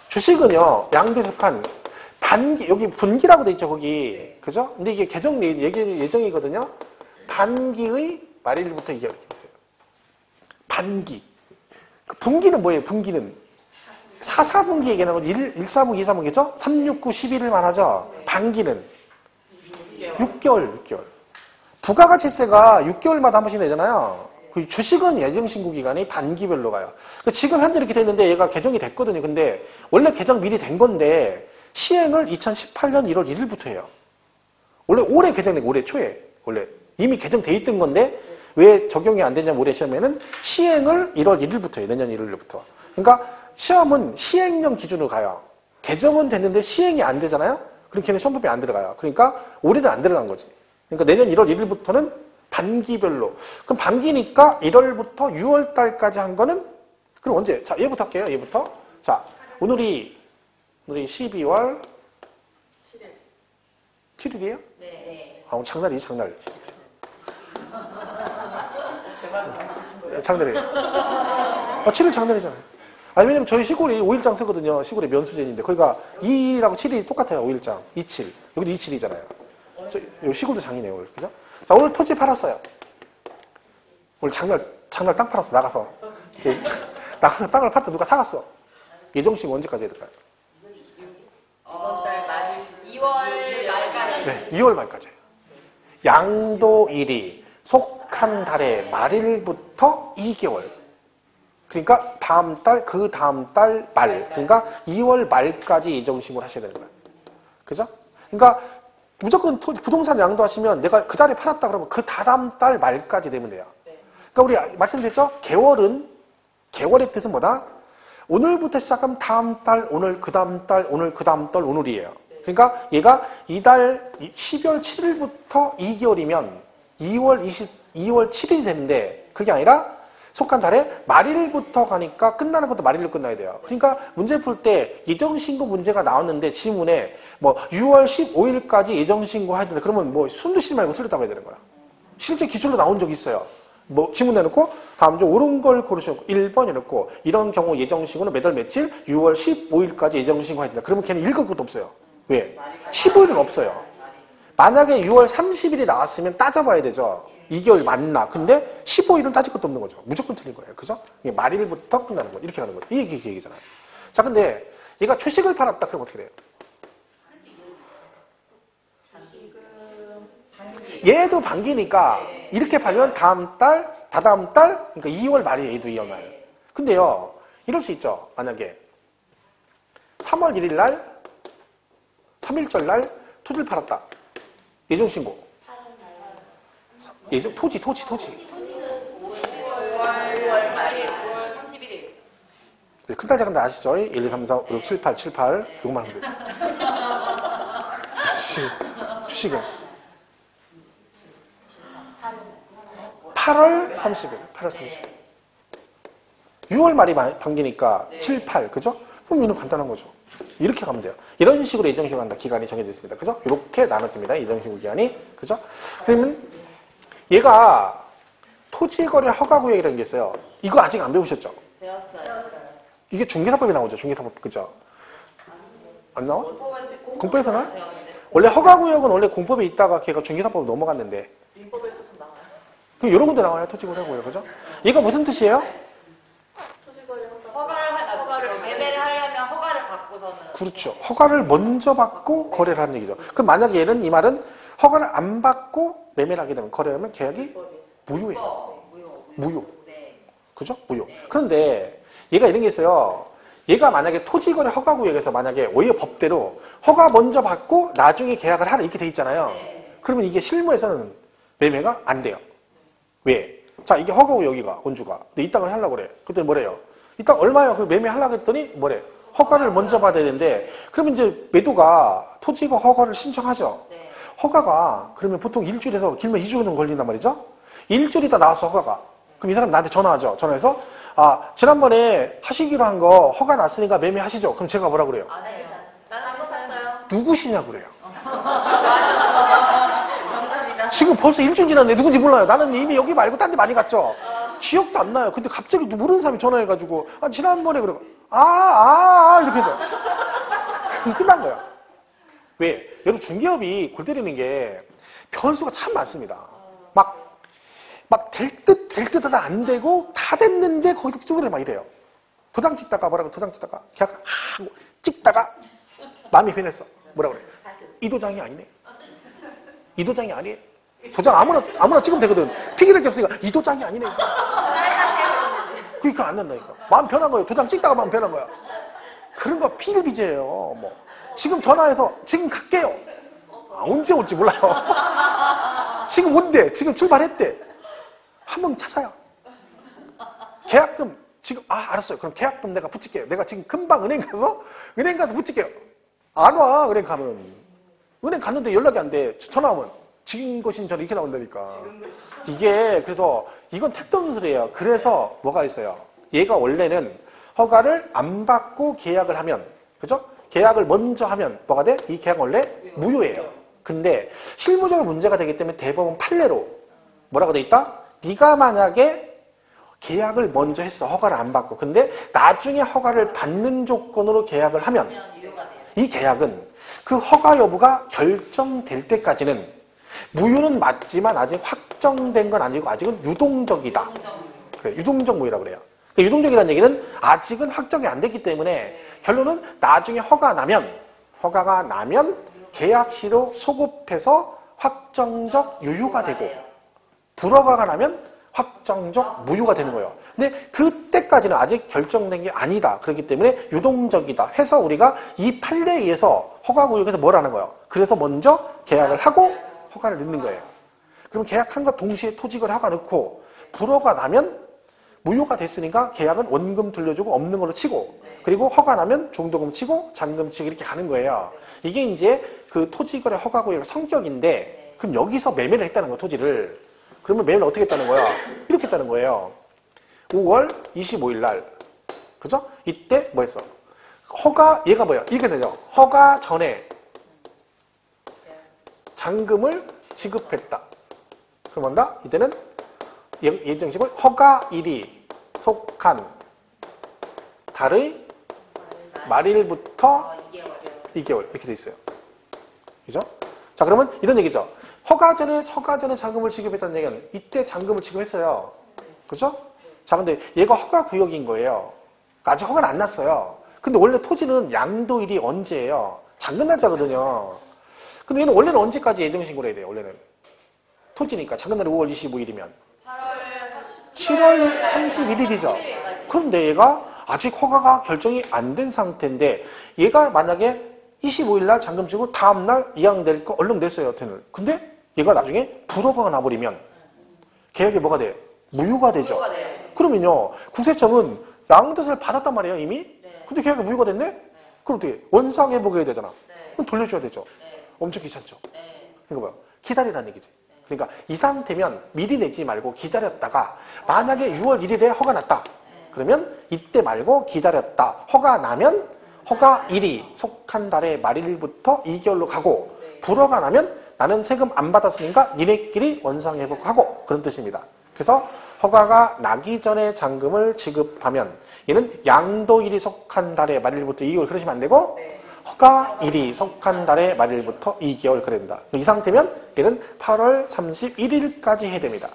Speaker 1: 주식은요. 양도에 속한 반기, 여기 분기라고 돼 있죠. 거기. 그죠? 근데 이게 예정이거든요. 반기의 말일부터 2개월 이렇게 있어요. 반기. 그 분기는 뭐예요? 분기는 4, 4분기 얘기하는 거죠. 1, 4분기, 2, 4분기죠? 3, 6, 9, 11을 말하죠. 반기는 6개월. 부가가치세가 6개월마다 한 번씩 내잖아요. 그 주식은 예정신고 기간이 반기별로 가요. 지금 현재 이렇게 됐는데 얘가 개정이 됐거든요. 근데 원래 개정 미리 된 건데 시행을 2018년 1월 1일부터 해요. 원래 올해 개정된 올해 초에 원래 이미 개정돼 있던 건데 왜 적용이 안 되냐 올해 시험에는 시행을 1월 1일부터 해요. 내년 1일부터. 그러니까 시험은 시행령 기준으로 가요. 개정은 됐는데 시행이 안 되잖아요. 그럼 걔는 시험법에 안 들어가요. 그러니까 올해는 안 들어간 거지. 그러니까 내년 1월 1일부터는 반기별로. 그럼 반기니까 1월부터 6월 달까지 한 거는 그럼 언제? 자, 얘부터 할게요. 얘부터. 자, 오늘이 12월 7일이에요?
Speaker 2: 네.
Speaker 1: 아, 오늘 장날이지, 장날.
Speaker 2: 제발
Speaker 1: 장날이에요. 7일 장날이잖아요. 아니, 왜냐면 저희 시골이 5일장 쓰거든요. 시골에 면수제인데. 거기가 2일하고 7일이 똑같아요. 5일장. 27. 여기도 27이잖아요. 여기 시골도 장이네요. 오늘. 그죠? 자, 오늘 토지 팔았어요. 오늘 장날 땅 팔았어. 나가서. 이제 나가서 땅을 팔았다. 누가 사갔어. 예정식 언제까지 해야 될까요?
Speaker 2: 이번 달 말 2월 말까지.
Speaker 1: 네, 2월 말까지. 양도일이 속한 달의 말일부터 2개월. 그러니까 다음 달, 그 다음 달 말. 그러니까 2월 말까지 예정신고를 하셔야 되는 거예요. 그죠? 그러니까 무조건 부동산 양도하시면 내가 그 달에 팔았다 그러면 그 다다음 달 말까지 되면 돼요. 그러니까 우리 말씀드렸죠? 개월의 뜻은 뭐다? 오늘부터 시작하면 다음 달, 오늘, 그 다음 달, 오늘, 그 다음 달, 오늘이에요. 그러니까 얘가 이달 12월 7일부터 2개월이면 2월 7일이 되는데 그게 아니라 속한 달에 말일부터 가니까 끝나는 것도 말일로 끝나야 돼요. 그러니까 문제 풀 때 예정신고 문제가 나왔는데 지문에 뭐 6월 15일까지 예정신고 해야 된다. 그러면 뭐 숨도 쉬지 말고 틀렸다고 해야 되는 거야. 실제 기출로 나온 적이 있어요. 뭐 지문 내놓고 다음 중 옳은 걸 고르시고 1번 이렇고 이런 경우 예정신고는 몇 월 며칠 6월 15일까지 예정신고 해야 된다. 그러면 걔는 읽을 것도 없어요. 왜? 15일은 없어요. 만약에 6월 30일이 나왔으면 따져봐야 되죠. 2개월 맞나? 근데 15일은 따질 것도 없는 거죠. 무조건 틀린 거예요. 그죠? 이게 말일부터 끝나는 거. 이렇게 가는 거예요. 이게 얘기잖아요. 자, 근데 얘가 주식을 팔았다. 그럼 어떻게 돼요? 얘도 반기니까 이렇게 팔면 다음 달, 다다음 달, 그러니까 2월 말이에요. 얘도 2월 말. 근데요, 이럴 수 있죠. 만약에 3월 1일 날, 3일절 날 토지를 팔았다. 예정신고. 토지.
Speaker 2: 5월 말일, 5월 31일.
Speaker 1: 네, 큰달 작은달 아시죠? 1, 2, 3, 4, 5, 6, 7, 8, 7, 8. 이것만 하면 돼요. 주식은. 8월 30일. 6월 말이 반기니까 7, 8. 그죠? 그럼 이는 간단한 거죠. 이렇게 가면 돼요. 이런 식으로 예정신고 한다. 기간이 정해져 있습니다. 그죠? 이렇게 나눠집니다. 예정신고 기간이. 그죠? 그러면 얘가 토지거래 허가구역이라는 게 있어요. 이거 아직 안 배우셨죠?
Speaker 2: 배웠어요.
Speaker 1: 이게 중개사법에 나오죠. 중개사법. 그죠? 안 나와? 공법에서 나와? 원래 허가구역은 원래 공법에 있다가 걔가 중개사법으로 넘어갔는데.
Speaker 2: 민법에서 나와요.
Speaker 1: 그럼 여러 군데 나와요. 토지거래 허가구역. 그죠? 얘가 무슨 뜻이에요?
Speaker 2: 허가를 매매를 하려면 허가를 받고서는.
Speaker 1: 그렇죠. 허가를 먼저 받고 거래를 하는 얘기죠. 그럼 만약에 얘는 이 말은 허가를 안 받고 매매를 하게 되면 거래하면 계약이 무효예요. 무효. 그죠? 무효. 그런데 얘가 이런 게 있어요. 얘가 만약에 토지거래 허가구역에서 만약에 오히려 법대로 허가 먼저 받고 나중에 계약을 하라 이렇게 돼 있잖아요. 그러면 이게 실무에서는 매매가 안 돼요. 왜? 자, 이게 허가구역이가 원주가. 근데 이 땅을 하려고 그래. 그랬더니 뭐래요? 이 땅 얼마야? 그 매매하려고 했더니 뭐래? 허가를 먼저 받아야 되는데 그러면 이제 매도가 토지가 허가를 신청하죠. 허가가 그러면 보통 일주일에서 길면 2주는 걸린단 말이죠. 일주일 있다 나와서 허가가. 그럼 이 사람 나한테 전화하죠. 전화해서 지난번에 하시기로 한 거 허가 났으니까 매매하시죠. 그럼 제가 뭐라 그래요?
Speaker 2: 안 해요. 난 안 샀어요.
Speaker 1: 누구시냐고 그래요.
Speaker 2: 감사합니다.
Speaker 1: 지금 벌써 일주일 지났는데 누군지 몰라요. 나는 이미 여기 말고 딴 데 많이 갔죠. 기억도 안 나요. 근데 갑자기 모르는 사람이 전화해가지고 지난번에 그러고 이렇게 해서 끝난 거야. 왜? 여러분 중개업이 골 때리는 게 변수가 참 많습니다. 막 될 듯은 안 되고 다 됐는데 거기서 쭈그려 막 이래요. 도장 찍다가 뭐라고 도장 찍다가 계약 찍다가 마음이 변했어. 뭐라 그래? 이 도장이 아니네. 이 도장이 아니에요. 도장 아무나 찍으면 되거든. 필기력이 없으니까 이 도장이 아니네. 그러니까 안 된다니까. 마음 변한 거예요. 도장 찍다가 마음 변한 거야. 그런 거 필비제예요. 뭐 지금 전화해서 지금 갈게요. 언제 올지 몰라요. 지금 온대. 지금 출발했대. 한번 찾아요. 계약금 지금 알았어요. 그럼 계약금 내가 붙일게요. 내가 지금 금방 은행 가서 붙일게요. 안 와. 은행 가면 은행 갔는데 연락이 안 돼. 전화 오면 지금 것인 전 이렇게 나온다니까. 이게 그래서 이건 택덤술이에요. 그래서 뭐가 있어요. 얘가 원래는 허가를 안 받고 계약을 하면, 그죠? 계약을 먼저 하면 뭐가 돼? 이 계약은 원래 무효예요. 근데 실무적으로 문제가 되기 때문에 대법원 판례로 뭐라고 돼 있다? 네가 만약에 계약을 먼저 했어. 허가를 안 받고. 근데 나중에 허가를 받는 조건으로 계약을 하면 이 계약은 그 허가 여부가 결정될 때까지는 무효는 맞지만 아직 확정된 건 아니고 아직은 유동적이다. 그래, 유동적 무효라고 그래요. 유동적이라는 얘기는 아직은 확정이 안 됐기 때문에 결론은 나중에 허가가 나면 계약시로 소급해서 확정적 유효가 되고 불허가가 나면 확정적 무효가 되는 거예요. 근데 그때까지는 아직 결정된 게 아니다. 그렇기 때문에 유동적이다 해서 우리가 이 판례에 의해서 허가구역에서 뭘 하는 거예요? 그래서 먼저 계약을 하고 허가를 넣는 거예요. 그럼 계약한과 동시에 토지거래 허가 넣고 불허가 나면 무효가 됐으니까 계약은 원금 돌려주고 없는 걸로 치고 그리고 허가 나면 중도금 치고 잔금 치고 이렇게 가는 거예요. 이게 이제 그 토지거래 허가구역 성격인데 그럼 여기서 매매를 했다는 거예요. 토지를. 그러면 매매를 어떻게 했다는 거야? 이렇게 했다는 거예요. 5월 25일 날. 그죠? 이때 뭐 했어? 얘가 뭐야? 이게 되죠. 허가 전에 잔금을 지급했다. 그럼 뭔가? 이때는 예정식을 허가일이 속한 달의 말일부터 2개월 이렇게 돼 있어요. 그죠? 자, 그러면 이런 얘기죠. 허가 전에 잔금을 지급했다는 얘기는 이때 잔금을 지급했어요. 그죠? 자, 근데 얘가 허가 구역인 거예요. 아직 허가는 안 났어요. 근데 원래 토지는 양도일이 언제예요? 잔금 날짜거든요. 근데 얘는 원래는 언제까지 예정신고를 해야 돼요? 원래는 토지니까 잔금날이 5월 25일이면 7월 31일이죠. 그런데 얘가 아직 허가가 결정이 안 된 상태인데 얘가 만약에 25일 날 잔금 치고 다음 날 이양될 거 얼른 냈어요. 여태는. 근데 얘가 나중에 불허가가 나버리면 계약이 뭐가 돼? 무효가 되죠. 그러면요. 국세청은 양도세를 받았단 말이에요. 이미. 근데 계약이 무효가 됐네? 그럼 어떻게 원상회복해야 되잖아. 그럼 돌려줘야 되죠. 엄청 귀찮죠. 그러니까 뭐야? 기다리라는 얘기지. 그러니까 이 상태면 미리 내지 말고 기다렸다가 만약에 6월 1일에 허가 났다. 그러면 이때 말고 기다렸다. 허가 나면 허가일이 속한 달의 말일부터 2개월로 가고 불허가 나면 나는 세금 안 받았으니까 니네끼리 원상회복하고 그런 뜻입니다. 그래서 허가가 나기 전에 잔금을 지급하면 얘는 양도일이 속한 달의 말일부터 2개월 그러시면 안 되고 허가일이 속한 달의 말일부터 2개월 그래야 된다. 이 상태면 얘는 8월 31일까지 해야 됩니다.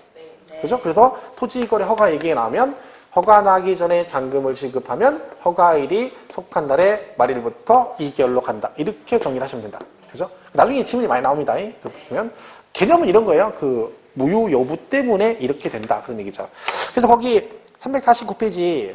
Speaker 1: 그죠? 그래서 토지거래 허가 얘기가 나오면 허가 나기 전에 잔금을 지급하면 허가일이 속한 달의 말일부터 2개월로 간다. 이렇게 정리를 하시면 된다. 그죠? 나중에 질문이 많이 나옵니다. 보시면 개념은 이런 거예요. 그 무효 여부 때문에 이렇게 된다. 그런 얘기죠. 그래서 거기 349페이지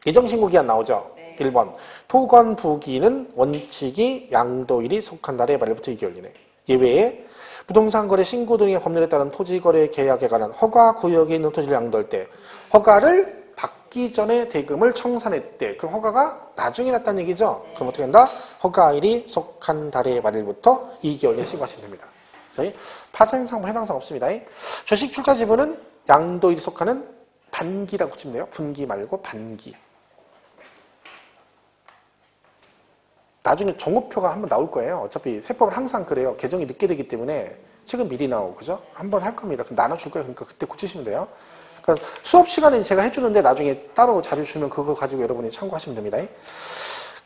Speaker 1: 예정신고기한 나오죠. 1번 토건 부기는 원칙이 양도일이 속한 달의 말일부터 2개월이네. 예외에 부동산 거래 신고 등의 법률에 따른 토지 거래 계약에 관한 허가 구역에 있는 토지를 양도할 때 허가를 받기 전에 대금을 청산했대. 그럼 허가가 나중에 났다는 얘기죠. 그럼 어떻게 한다? 허가일이 속한 달의 말일부터 2개월에 신고하시면 됩니다. 그래서 파생상 해당상 없습니다. 주식 출자 지분은 양도일이 속하는 반기라고 치면 돼요. 분기 말고 반기. 나중에 종업표가 한번 나올 거예요. 어차피 세법은 항상 그래요. 개정이 늦게 되기 때문에 책은 미리 나오고, 그죠? 한번 할 겁니다. 그럼 나눠줄 거예요. 그러니까 그때 고치시면 돼요. 그러니까 수업 시간에 제가 해주는데 나중에 따로 자료 주면 그거 가지고 여러분이 참고하시면 됩니다.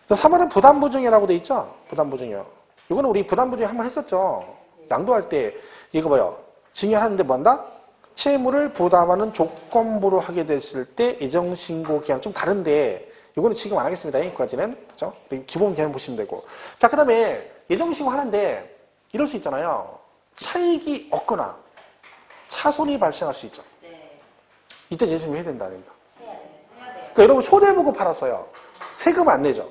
Speaker 1: 3번은 부담보증이라고 돼 있죠? 부담보증이요. 이거는 우리 부담보증 한번 했었죠. 양도할 때, 이거 뭐요? 증여하는데 뭐 한다? 채무를 부담하는 조건부로 하게 됐을 때 예정신고 기한 좀 다른데 이거는 지금 안 하겠습니다. 여기까지는. 그죠? 기본 개념 보시면 되고. 자, 그 다음에 예정신고 하는데 이럴 수 있잖아요. 차익이 없거나 차손이 발생할 수 있죠.
Speaker 2: 네.
Speaker 1: 이때 예정신고 해야 된다, 안 된다?
Speaker 2: 해야 돼요.
Speaker 1: 그러니까 여러분 손해보고 팔았어요. 세금 안 내죠.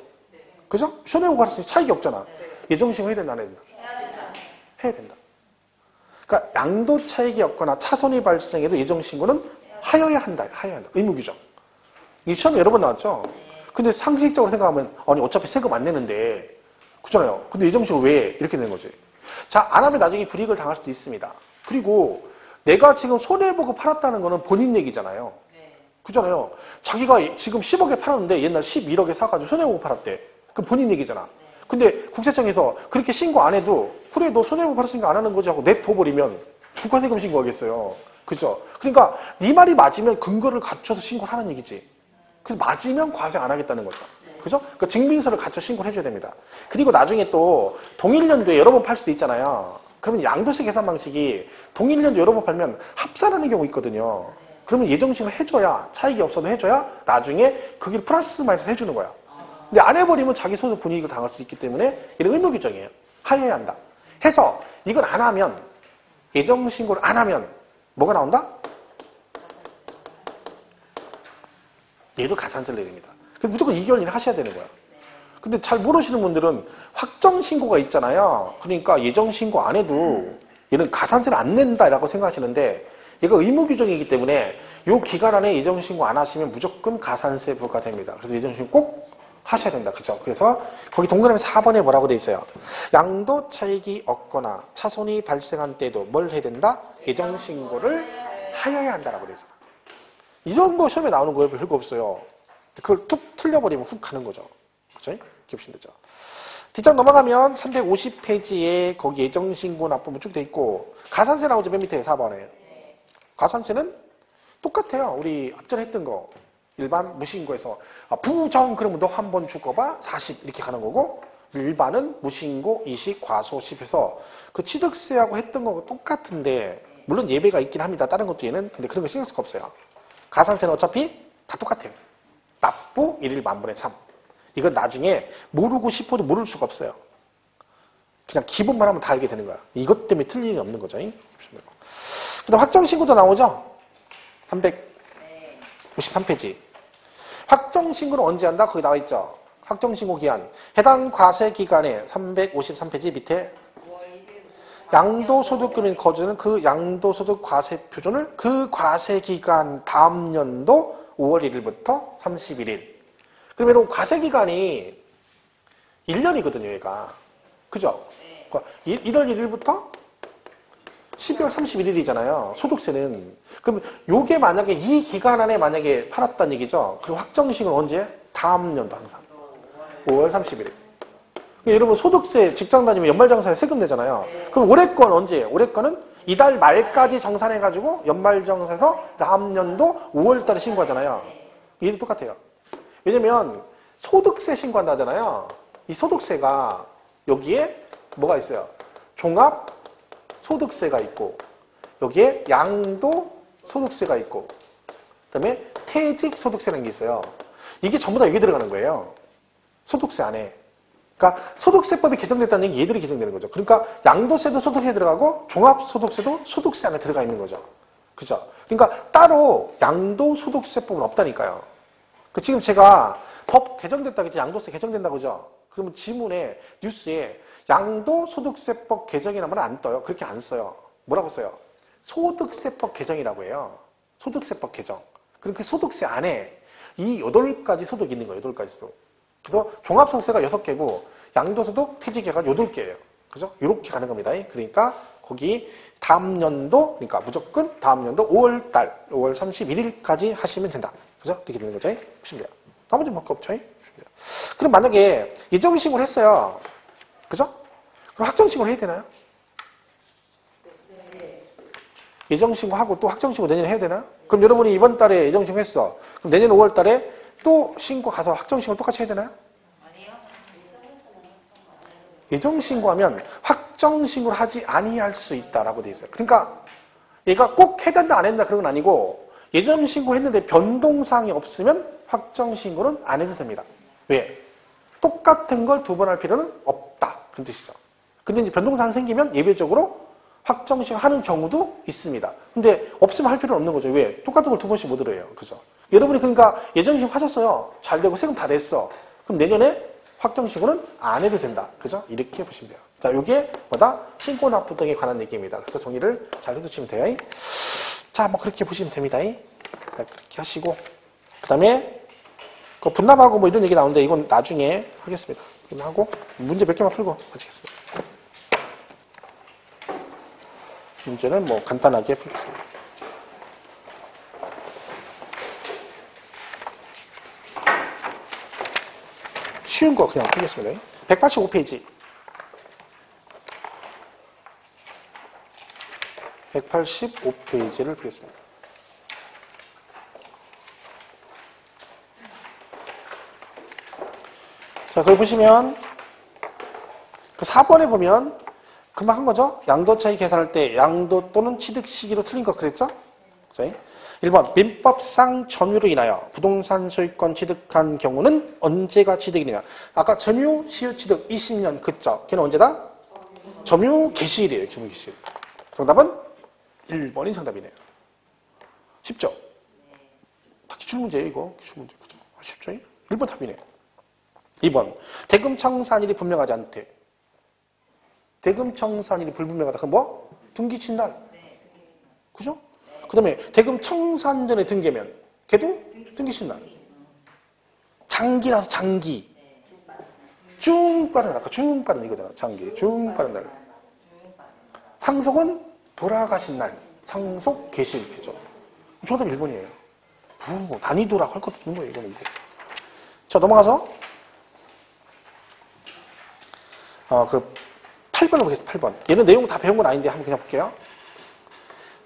Speaker 1: 그죠? 손해보고 팔았으니 차익이 없잖아. 예정신고 해야 된다, 안 해야 된다?
Speaker 2: 해야 된다.
Speaker 1: 해야 된다. 그러니까 양도 차익이 없거나 차손이 발생해도 예정신고는 하여야 한다. 하여야 한다. 의무규정. 이게 시험에 여러 번 나왔죠? 근데 상식적으로 생각하면 아니 어차피 세금 안 내는데 그렇잖아요. 근데 예정신고 왜 이렇게 되는 거지? 자, 안 하면 나중에 불이익을 당할 수도 있습니다. 그리고 내가 지금 손해보고 팔았다는 거는 본인 얘기잖아요. 그렇잖아요. 자기가 지금 10억에 팔았는데 옛날 11억에 사가지고 손해보고 팔았대. 그럼 본인 얘기잖아. 근데 국세청에서 그렇게 신고 안 해도 그래 너 손해보고 팔았으니까 안 하는 거지 하고 냅둬버리면 누가 세금 신고하겠어요. 그죠? 그러니까 네 말이 맞으면 근거를 갖춰서 신고를 하는 얘기지. 그래서 맞으면 과세 안 하겠다는 거죠. 그죠? 그러니까 증빙서를 갖춰 신고를 해줘야 됩니다. 그리고 나중에 또 동일 연도에 여러 번 팔 수도 있잖아요. 그러면 양도세 계산 방식이 동일 연도 여러 번 팔면 합산하는 경우 있거든요. 그러면 예정신고를 해줘야 차익이 없어도 해줘야 나중에 그게 플러스 마이너스 해주는 거야. 근데 안 해버리면 자기 소득 분익을 당할 수 있기 때문에 이런 의무 규정이에요. 하여야 한다. 해서 이걸 안 하면 예정신고를 안 하면 뭐가 나온다? 얘도 가산세를 내립니다. 그래서 무조건 2개월 이내 하셔야 되는 거야. 근데 잘 모르시는 분들은 확정신고가 있잖아요. 그러니까 예정신고 안 해도 얘는 가산세를 안 낸다라고 생각하시는데 얘가 의무 규정이기 때문에 이 기간 안에 예정신고 안 하시면 무조건 가산세 부과됩니다. 그래서 예정신고 꼭 하셔야 된다. 그죠? 그래서 거기 동그라미 4번에 뭐라고 돼 있어요? 양도 차익이 없거나 차손이 발생한 때도 뭘 해야 된다? 예정신고를 하여야 한다라고 돼 있어요. 이런 거 시험에 나오는 거예요. 별거 없어요. 그걸 툭 틀려버리면 훅 가는 거죠. 그죠? 이렇게 보시면 되죠. 뒷장 넘어가면 350페이지에 거기 예정신고 납부문 쭉 돼 있고 가산세 나오죠. 맨 밑에 4번에. 가산세는 똑같아요. 우리 앞전에 했던 거. 일반 무신고에서 부정 그러면 너 한 번 죽어봐 40 이렇게 가는 거고 일반은 무신고 20 과소 10 해서 그 취득세하고 했던 거하고 똑같은데 물론 예배가 있긴 합니다. 다른 것도 얘는 근데 그런 거 신경 쓸 거 없어요. 가산세는 어차피 다 똑같아요. 납부 1일 만분의 3. 이건 나중에 모르고 싶어도 모를 수가 없어요. 그냥 기본만 하면 다 알게 되는 거야. 이것 때문에 틀릴 일이 없는 거죠. 그 다음 확정신고도 나오죠. 353페이지. 확정신고는 언제 한다? 거기 나와 있죠. 확정신고 기한. 해당 과세기간에 353페이지 밑에 양도소득금인 거주는 그 양도소득 과세표준을 그 과세기간 다음 연도 5월 1일부터 31일. 그러면 여러분 과세기간이 1년이거든요. 얘가. 그죠? 1월 1일부터 12월 31일이잖아요. 소득세는. 그럼 요게 만약에 이 기간 안에 만약에 팔았다는 얘기죠. 그럼 확정식은 언제? 다음 연도 항상. 5월 31일. 여러분 소득세 직장 다니면 연말정산에 세금 내잖아요. 그럼 올해 건 언제? 올해 거는 이달 말까지 정산해가지고 연말정산에서 다음 연도 5월달에 신고하잖아요. 얘도 똑같아요. 왜냐면 소득세 신고한다 하잖아요. 이 소득세가 여기에 뭐가 있어요? 종합 소득세가 있고 여기에 양도소득세가 있고 그다음에 퇴직소득세라는 게 있어요. 이게 전부 다 여기 들어가는 거예요. 소득세 안에. 그러니까 소득세법이 개정됐다는 얘기 얘들이 개정되는 거죠. 그러니까 양도세도 소득세에 들어가고 종합소득세도 소득세 안에 들어가 있는 거죠. 그죠? 그러니까 따로 양도소득세법은 없다니까요. 지금 제가 법 개정됐다고 했지 양도세 개정된다고 그죠? 그러면 지문에 뉴스에 양도소득세법 개정이라면 안 떠요. 그렇게 안 써요. 뭐라고 써요? 소득세법 개정이라고 해요. 소득세법 개정. 그럼 그 소득세 안에 이 8가지 소득이 있는 거예요. 8가지 소득. 그래서 종합소득세가 6개고 양도소득, 퇴직세가 8개예요. 그죠? 이렇게 가는 겁니다. 그러니까 거기 다음 연도, 그러니까 무조건 다음 연도 5월달, 5월 31일까지 하시면 된다. 그죠? 이렇게 되는 거죠. 보시면 돼요. 나머지는 밖에 없죠. 그럼 만약에 예정신고를 했어요. 그죠? 그럼 확정신고를 해야 되나요? 예정신고하고 또 확정신고 내년에 해야 되나요? 그럼 여러분이 이번 달에 예정신고 했어. 그럼 내년 5월 달에 또 신고 가서 확정신고 똑같이 해야 되나요?
Speaker 2: 아니요.
Speaker 1: 예정신고하면 확정신고를 하지 아니할 수 있다라고 돼 있어요. 그러니까 얘가 꼭 해야 된다 안 했다 그런 건 아니고 예정 신고했는데 변동사항이 없으면 확정 신고는 안 해도 됩니다. 왜? 똑같은 걸 두 번 할 필요는 없다. 그런 뜻이죠. 근데 이제 변동사항 생기면 예외적으로 확정 신고하는 경우도 있습니다. 근데 없으면 할 필요는 없는 거죠. 왜? 똑같은 걸 두 번씩 못 들어요. 그죠? 여러분이 그러니까 예정 신고 하셨어요. 잘 되고 세금 다 냈어. 그럼 내년에 확정 신고는 안 해도 된다. 그죠? 이렇게 보시면 돼요. 자, 요게 뭐다? 신고 납부 등에 관한 얘기입니다. 그래서 정리를 잘 해두시면 돼요. 자, 뭐 그렇게 보시면 됩니다. 그렇게 하시고 그 다음에 그 분납하고 뭐 이런 얘기 나오는데 이건 나중에 하겠습니다. 하고 문제 몇 개만 풀고 마치겠습니다. 문제는 뭐 간단하게 풀겠습니다. 쉬운 거 그냥 풀겠습니다. 185페이지. 185페이지를 풀겠습니다. 자, 그걸 보시면 그 4번에 보면 금방 한 거죠? 양도 차익 계산할 때 양도 또는 취득 시기로 틀린 거 그랬죠? 1번 민법상 점유로 인하여 부동산 소유권 취득한 경우는 언제가 취득이냐? 아까 점유 시효 취득 20년 그죠? 걔는 언제다? 점유 개시일이에요. 점유 개시일. 정답은 1번이 정답이네요. 쉽죠? 다 기출문제예요, 이거. 기출문제. 그죠? 쉽죠? 1번 답이네요. 2번. 대금 청산일이 분명하지 않대. 대금 청산일이 불분명하다. 그럼 뭐? 등기친 날. 그죠? 그 다음에 대금 청산 전에 등기면 걔도 등기친 날. 장기라서 장기. 쭉 빠른 날. 쭉 빠른 이거잖아. 장기. 쭉 빠른 날. 상속은 돌아가신 날. 상속 개시일이죠. 정답 1번이에요. 뭐 난이도라고 할 것도 없는 거예요. 이거는. 자, 넘어가서 그 8번을 보겠습니다. 8번. 얘는 내용 다 배운 건 아닌데 한번 그냥 볼게요.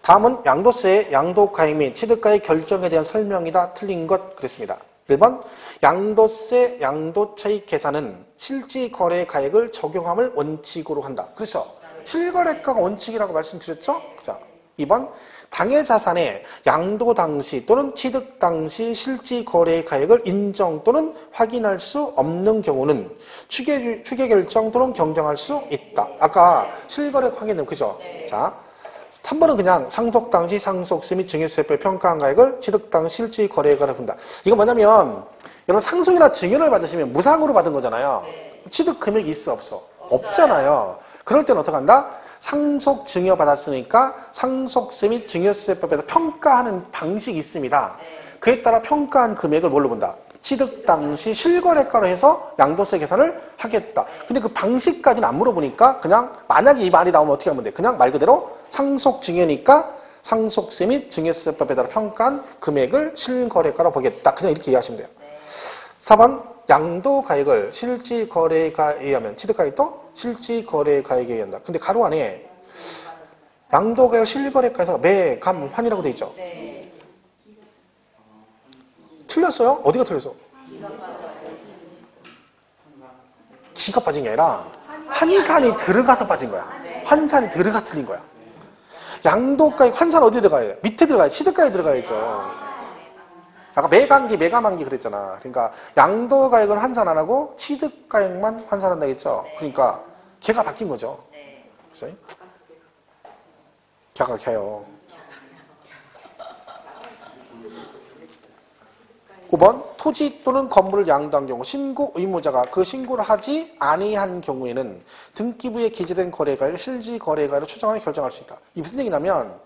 Speaker 1: 다음은 양도세의 양도가액 및 취득가액 결정에 대한 설명이다. 틀린 것 그랬습니다. 1번 양도세 양도차익 계산은 실지거래가액을 적용함을 원칙으로 한다. 그렇죠? 실거래가가 원칙이라고 말씀드렸죠? 자, 2번 당해 자산의 양도 당시 또는 취득 당시 실지거래가액을 인정 또는 확인할 수 없는 경우는 추계 결정 또는 경정할 수 있다. 아까 실거래가 확인은 그죠? 자, 3번은 그냥 상속 당시 상속세 및 증여세법에 평가한 가액을 취득 당시 실지거래가로 본다. 이건 뭐냐면 여러분 상속이나 증여를 받으시면 무상으로 받은 거잖아요. 취득 금액이 있어 없어? 없잖아요. 그럴 때는 어떻게 한다? 상속 증여 받았으니까 상속세 및 증여세법에서 평가하는 방식이 있습니다. 그에 따라 평가한 금액을 뭘로 본다? 취득 당시 실거래가로 해서 양도세 계산을 하겠다. 근데 그 방식까지는 안 물어보니까 그냥 만약에 이 말이 나오면 어떻게 하면 돼? 그냥 말 그대로 상속 증여니까 상속세 및 증여세법에 따라 평가한 금액을 실거래가로 보겠다. 그냥 이렇게 이해하시면 돼요. 4번 양도가액을 실지거래가에 의하면 취득가액도 실지거래가액에 의한다. 근데 가로 안에 양도가액 실거래가에서 매, 감, 환이라고 돼 있죠. 틀렸어요? 어디가 틀렸어? 기가 빠진 게 아니라 환산이 들어가서 빠진 거야. 환산이 들어가서 틀린 거야. 양도가액 환산 어디에 들어가요? 밑에 들어가요. 취득가에 들어가야죠. 아까 매간기, 매감한기 그랬잖아. 그러니까 양도가액은 환산 안 하고 취득가액만 환산한다 했죠. 그러니까 걔가 바뀐 거죠. 그래서 걔가 걔요. 5번 토지 또는 건물을 양도한 경우 신고 의무자가 그 신고를 하지 아니한 경우에는 등기부에 기재된 거래가액을 실지거래가액으로 추정하여 결정할 수 있다. 이게 무슨 얘기냐면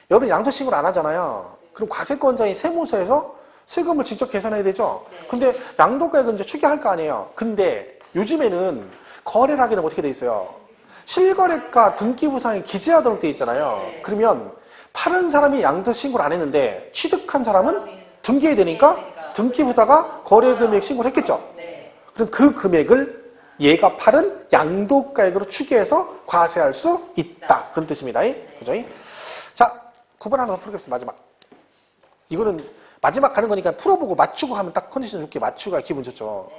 Speaker 1: 여러분 양도 신고를 안 하잖아요. 그럼 과세권자인 세무서에서 세금을 직접 계산해야 되죠. 근데 양도가액은 이제 추계할 거 아니에요. 근데 요즘에는 거래를 하게 되면 어떻게 돼 있어요? 실거래가 등기부상에 기재하도록 돼 있잖아요. 그러면 파는 사람이 양도 신고를 안 했는데 취득한 사람은 등기해야 되니까 등기부다가 거래금액 신고를 했겠죠. 그럼 그 금액을 얘가 팔은 양도가액으로 추계해서 과세할 수 있다. 그런 뜻입니다. 그죠? 자, 9번 하나 더 풀겠습니다. 마지막. 이거는 마지막 가는 거니까 풀어보고 맞추고 하면 딱 컨디션 좋게 맞추가 기분 좋죠.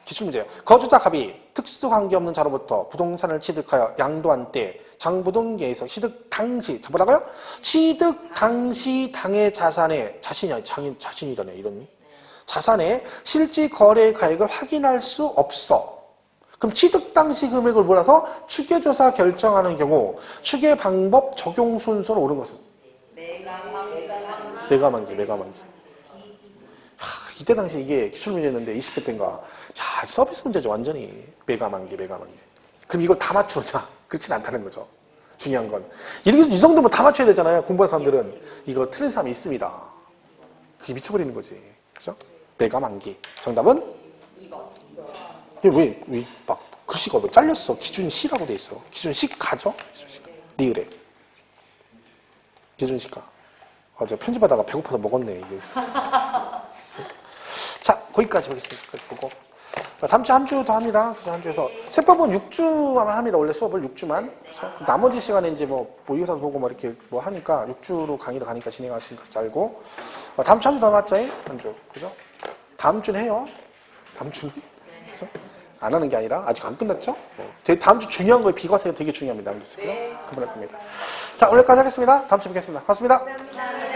Speaker 1: 기출문제예요. 거주자 갑이 특수관계없는 자로부터 부동산을 취득하여 양도한 때 장부등기에서 취득 당시, 자, 뭐라고요? 취득 당시 당의 자산에, 자신이라네, 이런. 자산의 실질 거래 가액을 확인할 수 없어. 그럼 취득 당시 금액을 몰아서 추계조사 결정하는 경우 추계 방법 적용 순서로 옳은 것은? 매가만기. 이때 당시 이게 기출문제였는데 20회 때인가. 자, 서비스 문제죠, 완전히. 매가만기. 그럼 이걸 다 맞추자. 그렇진 않다는 거죠. 중요한 건. 이 정도면 다 맞춰야 되잖아요. 공부한 사람들은. 이거 틀린 사람이 있습니다. 그게 미쳐버리는 거지. 그죠? 매가만기. 정답은? 2번. 왜 막, 글씨가 왜 잘렸어? 기준 C라고 돼 있어. 기준 C 가죠? 기준 C. 리을에. 기준 C가. 제가 편집하다가 배고파서 먹었네, 이게. 자, 거기까지 보겠습니다. 보고. 다음 주 한 주 더 합니다. 그래서 한 주에서. 세법은 6주만 합니다. 원래 수업을 6주만. 그렇죠? 나머지 시간에 이제 뭐, 모의고사 보고 뭐 이렇게 뭐 하니까 6주로 강의를 가니까 진행하시는 거 알고. 다음 주 한 주 더 맞죠? 한 주. 그죠? 다음 주는 해요. 다음 주는. 그죠? 안 하는 게 아니라 아직 안 끝났죠? 다음 주 중요한 거에 비과세가 되게 중요합니다. 그분할 겁니다. 자, 오늘까지 하겠습니다. 다음 주에 뵙겠습니다. 고맙습니다.
Speaker 2: 감사합니다.